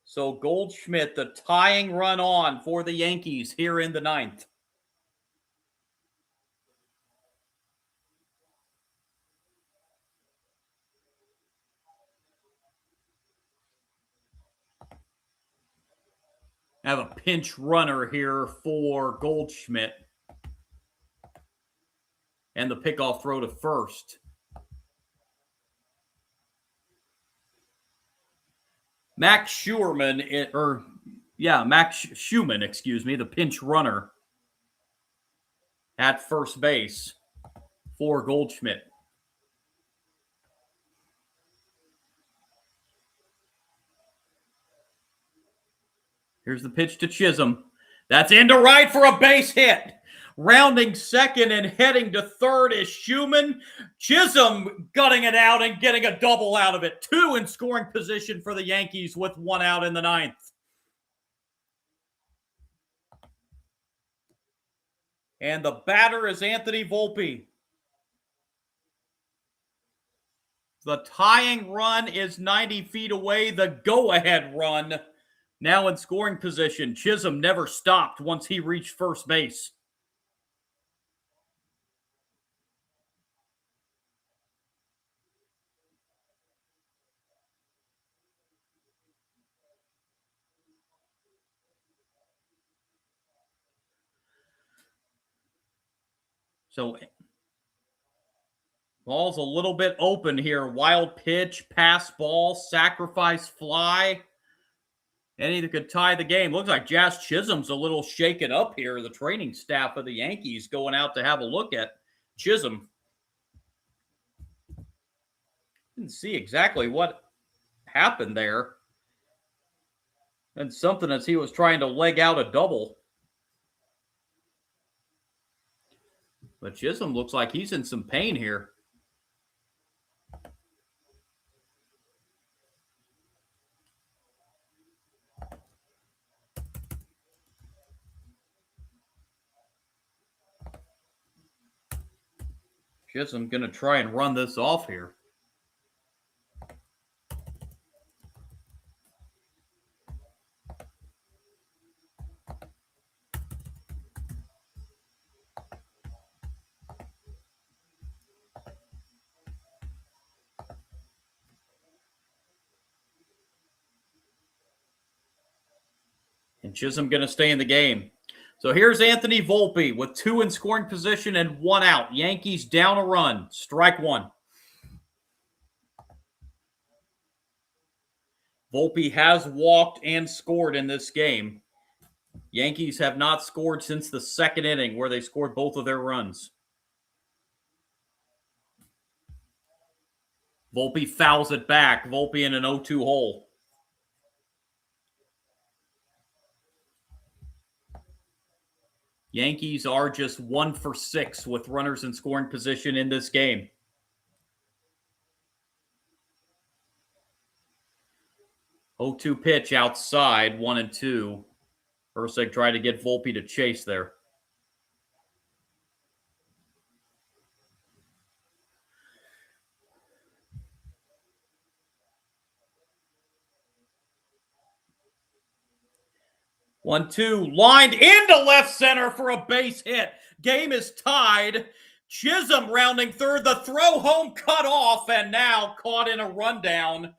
So Goldschmidt, the tying run on for the Yankees here in the ninth. Have a pinch runner here for Goldschmidt. And the pickoff throw to first. Max Schumann, the pinch runner at first base for Goldschmidt. Here's the pitch to Chisholm. That's into right for a base hit. Rounding second and heading to third is Schumann. Chisholm gutting it out and getting a double out of it. 2 in scoring position for the Yankees with 1 out in the ninth. And the batter is Anthony Volpe. The tying run is 90 feet away. The go-ahead run now in scoring position. Chisholm never stopped once he reached first base. So ball's a little bit open here. Wild pitch, pass ball, sacrifice fly. Anything could tie the game. Looks like Jazz Chisholm's a little shaken up here. The training staff of the Yankees going out to have a look at Chisholm. Didn't see exactly what happened there. And something as he was trying to leg out a double. But Chisholm looks like he's in some pain here. Chisholm going to try and run this off here. And Chisholm going to stay in the game. So here's Anthony Volpe with 2 in scoring position and 1 out. Yankees down a run. Strike 1. Volpe has walked and scored in this game. Yankees have not scored since the second inning where they scored both of their runs. Volpe fouls it back. Volpe in an 0-2 hole. Yankees are just 1 for 6 with runners in scoring position in this game. Oh-2 pitch outside, 1-2. Ursig tried to get Volpe to chase there. One-two, lined into left center for a base hit. Game is tied. Chisholm rounding third. The throw home cut off and now caught in a rundown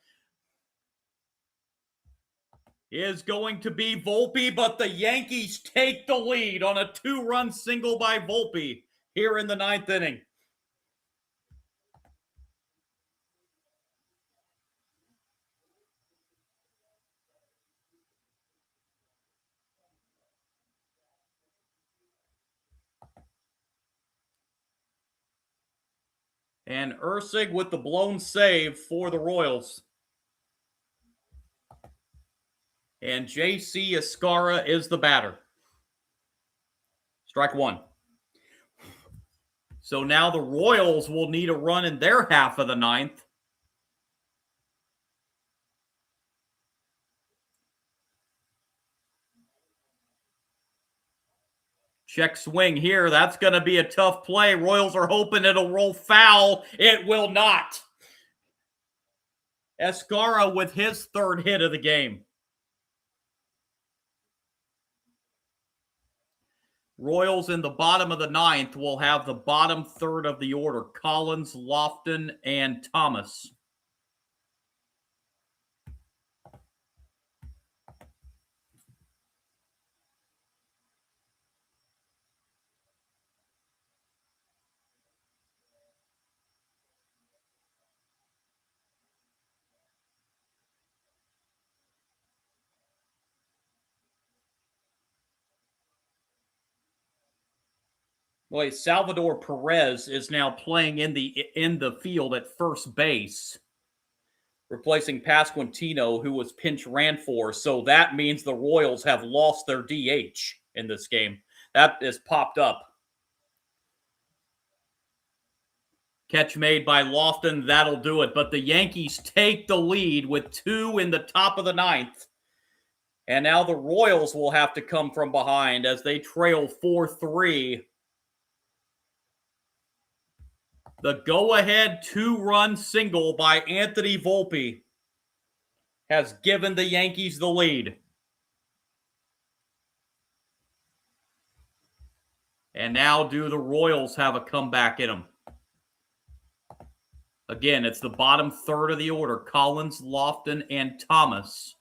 is going to be Volpe, but the Yankees take the lead on a 2-run single by Volpe here in the ninth inning. And Ursig with the blown save for the Royals. And J.C. Escarra is the batter. Strike one. So now the Royals will need a run in their half of the ninth. Check swing here. That's going to be a tough play. Royals are hoping it'll roll foul. It will not. Escarra with his third hit of the game. Royals in the bottom of the ninth will have the bottom third of the order. Collins, Lofton, and Thomas. Boy, Salvador Perez is now playing in the field at first base, replacing Pasquantino, who was pinch ran for. So that means the Royals have lost their DH in this game. That is popped up. Catch made by Lofton. That'll do it. But the Yankees take the lead with 2 in the top of the ninth. And now the Royals will have to come from behind as they trail 4-3. The go-ahead 2-run single by Anthony Volpe has given the Yankees the lead. And now do the Royals have a comeback in them? Again, it's the bottom third of the order. Collins, Lofton, and Thomas.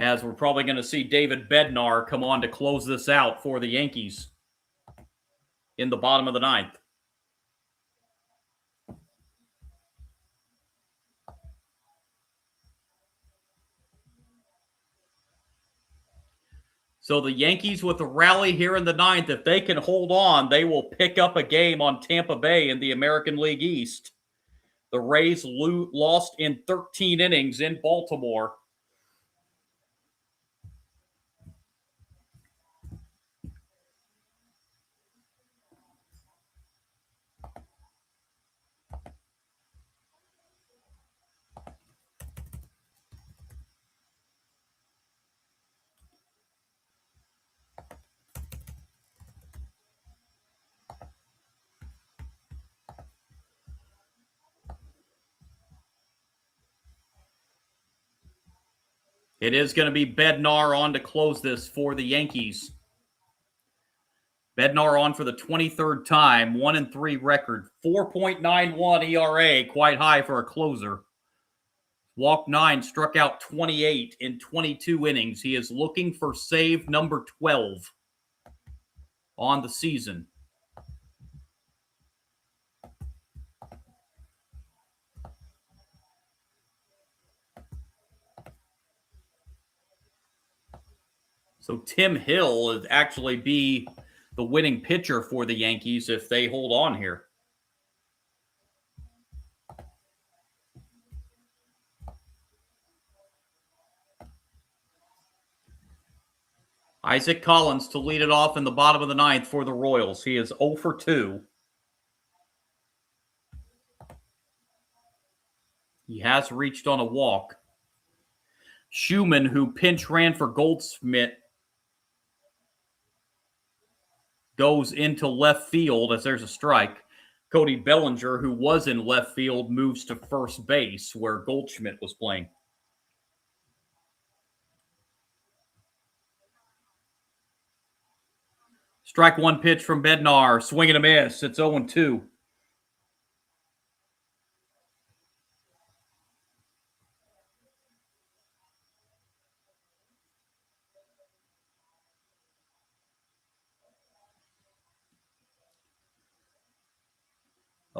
As we're probably going to see David Bednar come on to close this out for the Yankees in the bottom of the ninth. So the Yankees with a rally here in the ninth, if they can hold on, they will pick up a game on Tampa Bay in the American League East. The Rays lost in 13 innings in Baltimore. It is going to be Bednar on to close this for the Yankees. Bednar on for the 23rd time, 1-3 record, 4.91 ERA, quite high for a closer. Walked 9, struck out 28 in 22 innings. He is looking for save number 12 on the season. So Tim Hill would actually be the winning pitcher for the Yankees if they hold on here. Isaac Collins to lead it off in the bottom of the ninth for the Royals. He is 0 for 2. He has reached on a walk. Schumann, who pinch ran for Goldschmidt, goes into left field as there's a strike. Cody Bellinger, who was in left field, moves to first base where Goldschmidt was playing. Strike one pitch from Bednar. Swing and a miss. It's 0-2.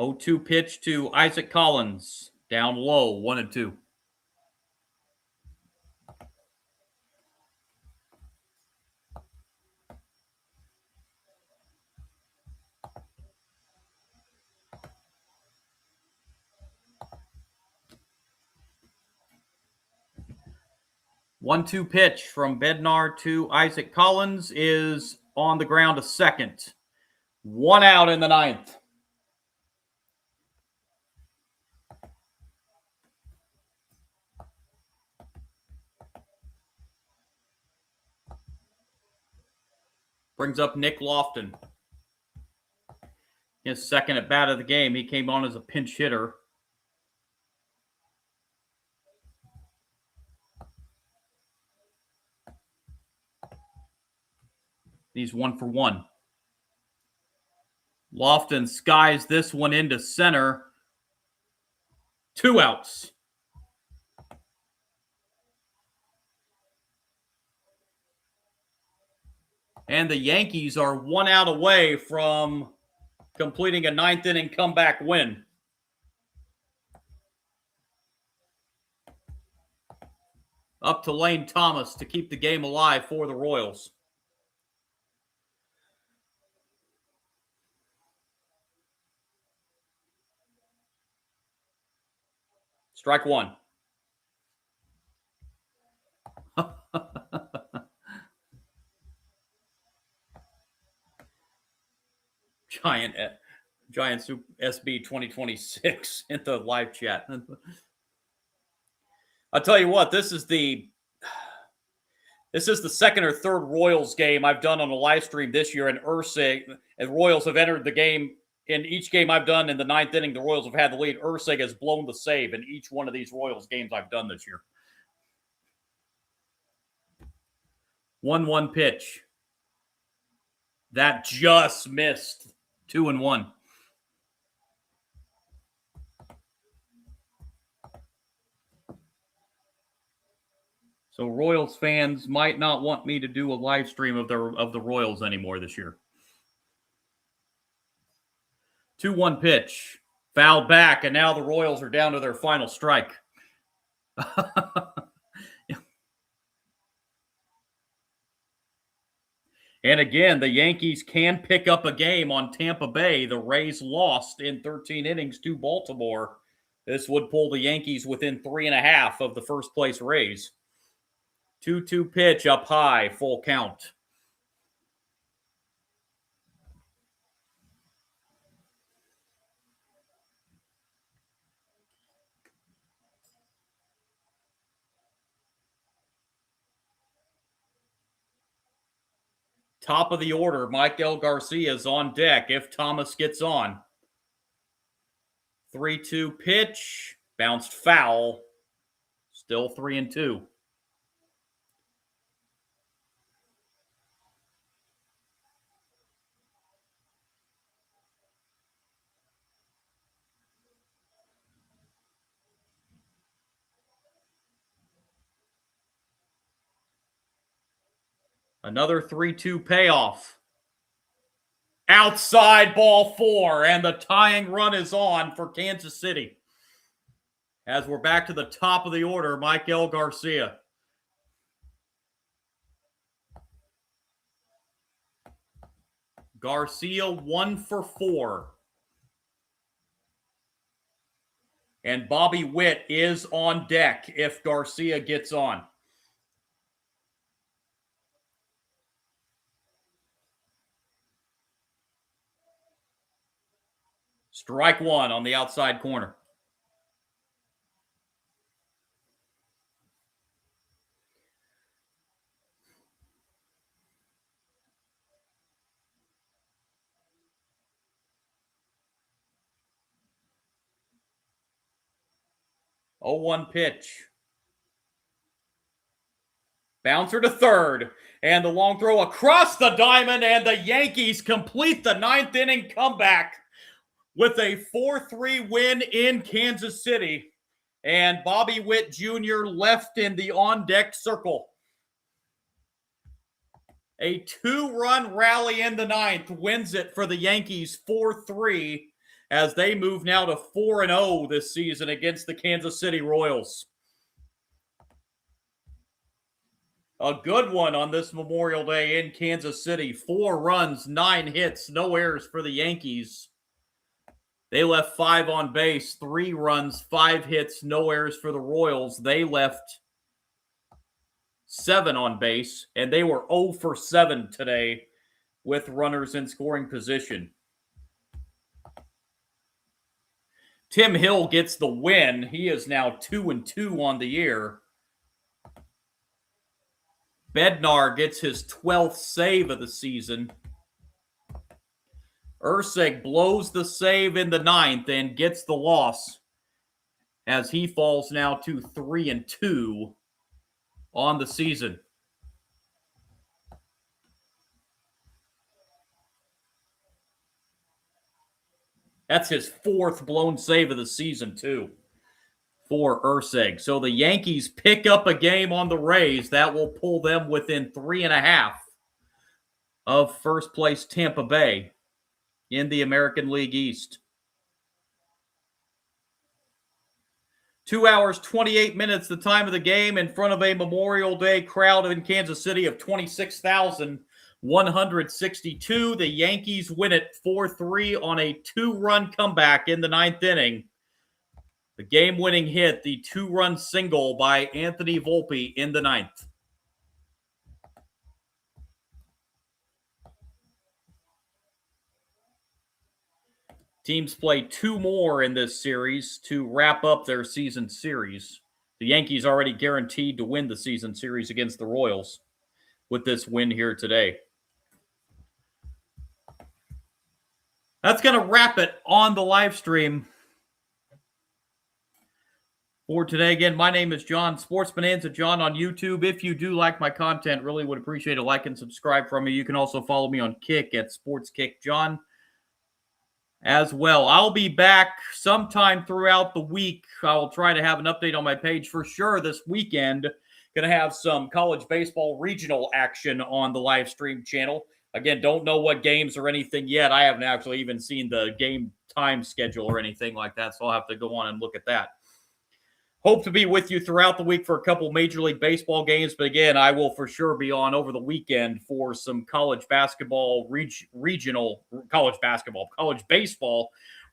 Oh, 2 pitch to Isaac Collins. Down low, 1-2. 1-2 pitch from Bednar to Isaac Collins is on the ground to second. 1 out in the ninth. Brings up Nick Lofton. His second at bat of the game. He came on as a pinch hitter. He's 1 for 1. Lofton skies this one into center. 2 outs. And the Yankees are 1 out away from completing a ninth inning comeback win. Up to Lane Thomas to keep the game alive for the Royals. Strike one. Giant SB 2026 in the live chat. I'll tell you what, this is the second or third Royals game I've done on a live stream this year, and Ursig and Royals have entered the game. In each game I've done in the ninth inning, the Royals have had the lead. Ursig has blown the save in each one of these Royals games I've done this year. 1-1 pitch. That just missed. 2-1. So Royals fans might not want me to do a live stream of the Royals anymore this year. 2-1 pitch. Fouled back, and now the Royals are down to their final strike. And again, the Yankees can pick up a game on Tampa Bay. The Rays lost in 13 innings to Baltimore. This would pull the Yankees within 3.5 of the first place Rays. 2-2 pitch up high, full count. Top of the order, Michael Garcia is on deck if Thomas gets on. 3-2 pitch, bounced foul. Still 3-2. Another 3-2 payoff. Outside ball 4, and the tying run is on for Kansas City. As we're back to the top of the order, Michael Garcia. Garcia 1 for 4. And Bobby Witt is on deck if Garcia gets on. Strike one on the outside corner. Oh, 1 pitch. Bouncer to third. And the long throw across the diamond, and the Yankees complete the ninth inning comeback with a 4-3 win in Kansas City. And Bobby Witt Jr. left in the on-deck circle. A 2-run rally in the ninth wins it for the Yankees 4-3 as they move now to 4-0 this season against the Kansas City Royals. A good one on this Memorial Day in Kansas City. 4 runs, 9 hits, no errors for the Yankees. They left 5 on base, 3 runs, 5 hits, no errors for the Royals. They left 7 on base, and they were 0 for 7 today with runners in scoring position. Tim Hill gets the win. He is now 2-2 on the year. Bednar gets his 12th save of the season. Ursig blows the save in the 9th and gets the loss as he falls now to 3-2 on the season. That's his 4th blown save of the season, too, for Ursig. So the Yankees pick up a game on the Rays. That will pull them within 3.5 of first place Tampa Bay in the American League East. 2 hours, 28 minutes, the time of the game, in front of a Memorial Day crowd in Kansas City of 26,162. The Yankees win it 4-3 on a 2-run comeback in the 9th inning. The game-winning hit, the 2-run single by Anthony Volpe in the 9th. Teams play 2 more in this series to wrap up their season series. The Yankees already guaranteed to win the season series against the Royals with this win here today. That's going to wrap it on the live stream for today. Again, my name is John, Sportsmananza John on YouTube. If you do like my content, really would appreciate a like and subscribe from me. You can also follow me on Kick at SportsKickJohn as well. I'll be back sometime throughout the week. I'll try to have an update on my page for sure this weekend. Going to have some college baseball regional action on the live stream channel. Again, don't know what games or anything yet. I haven't actually even seen the game time schedule or anything like that, so I'll have to go on and look at that. Hope to be with you throughout the week for a couple Major League Baseball games, but again, I will for sure be on over the weekend for some college baseball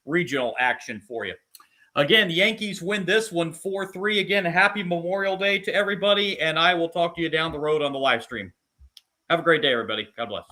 regional action for you. Again, the Yankees win this one 4-3. Again, happy Memorial Day to everybody, and I will talk to you down the road on the live stream. Have a great day, everybody. God bless.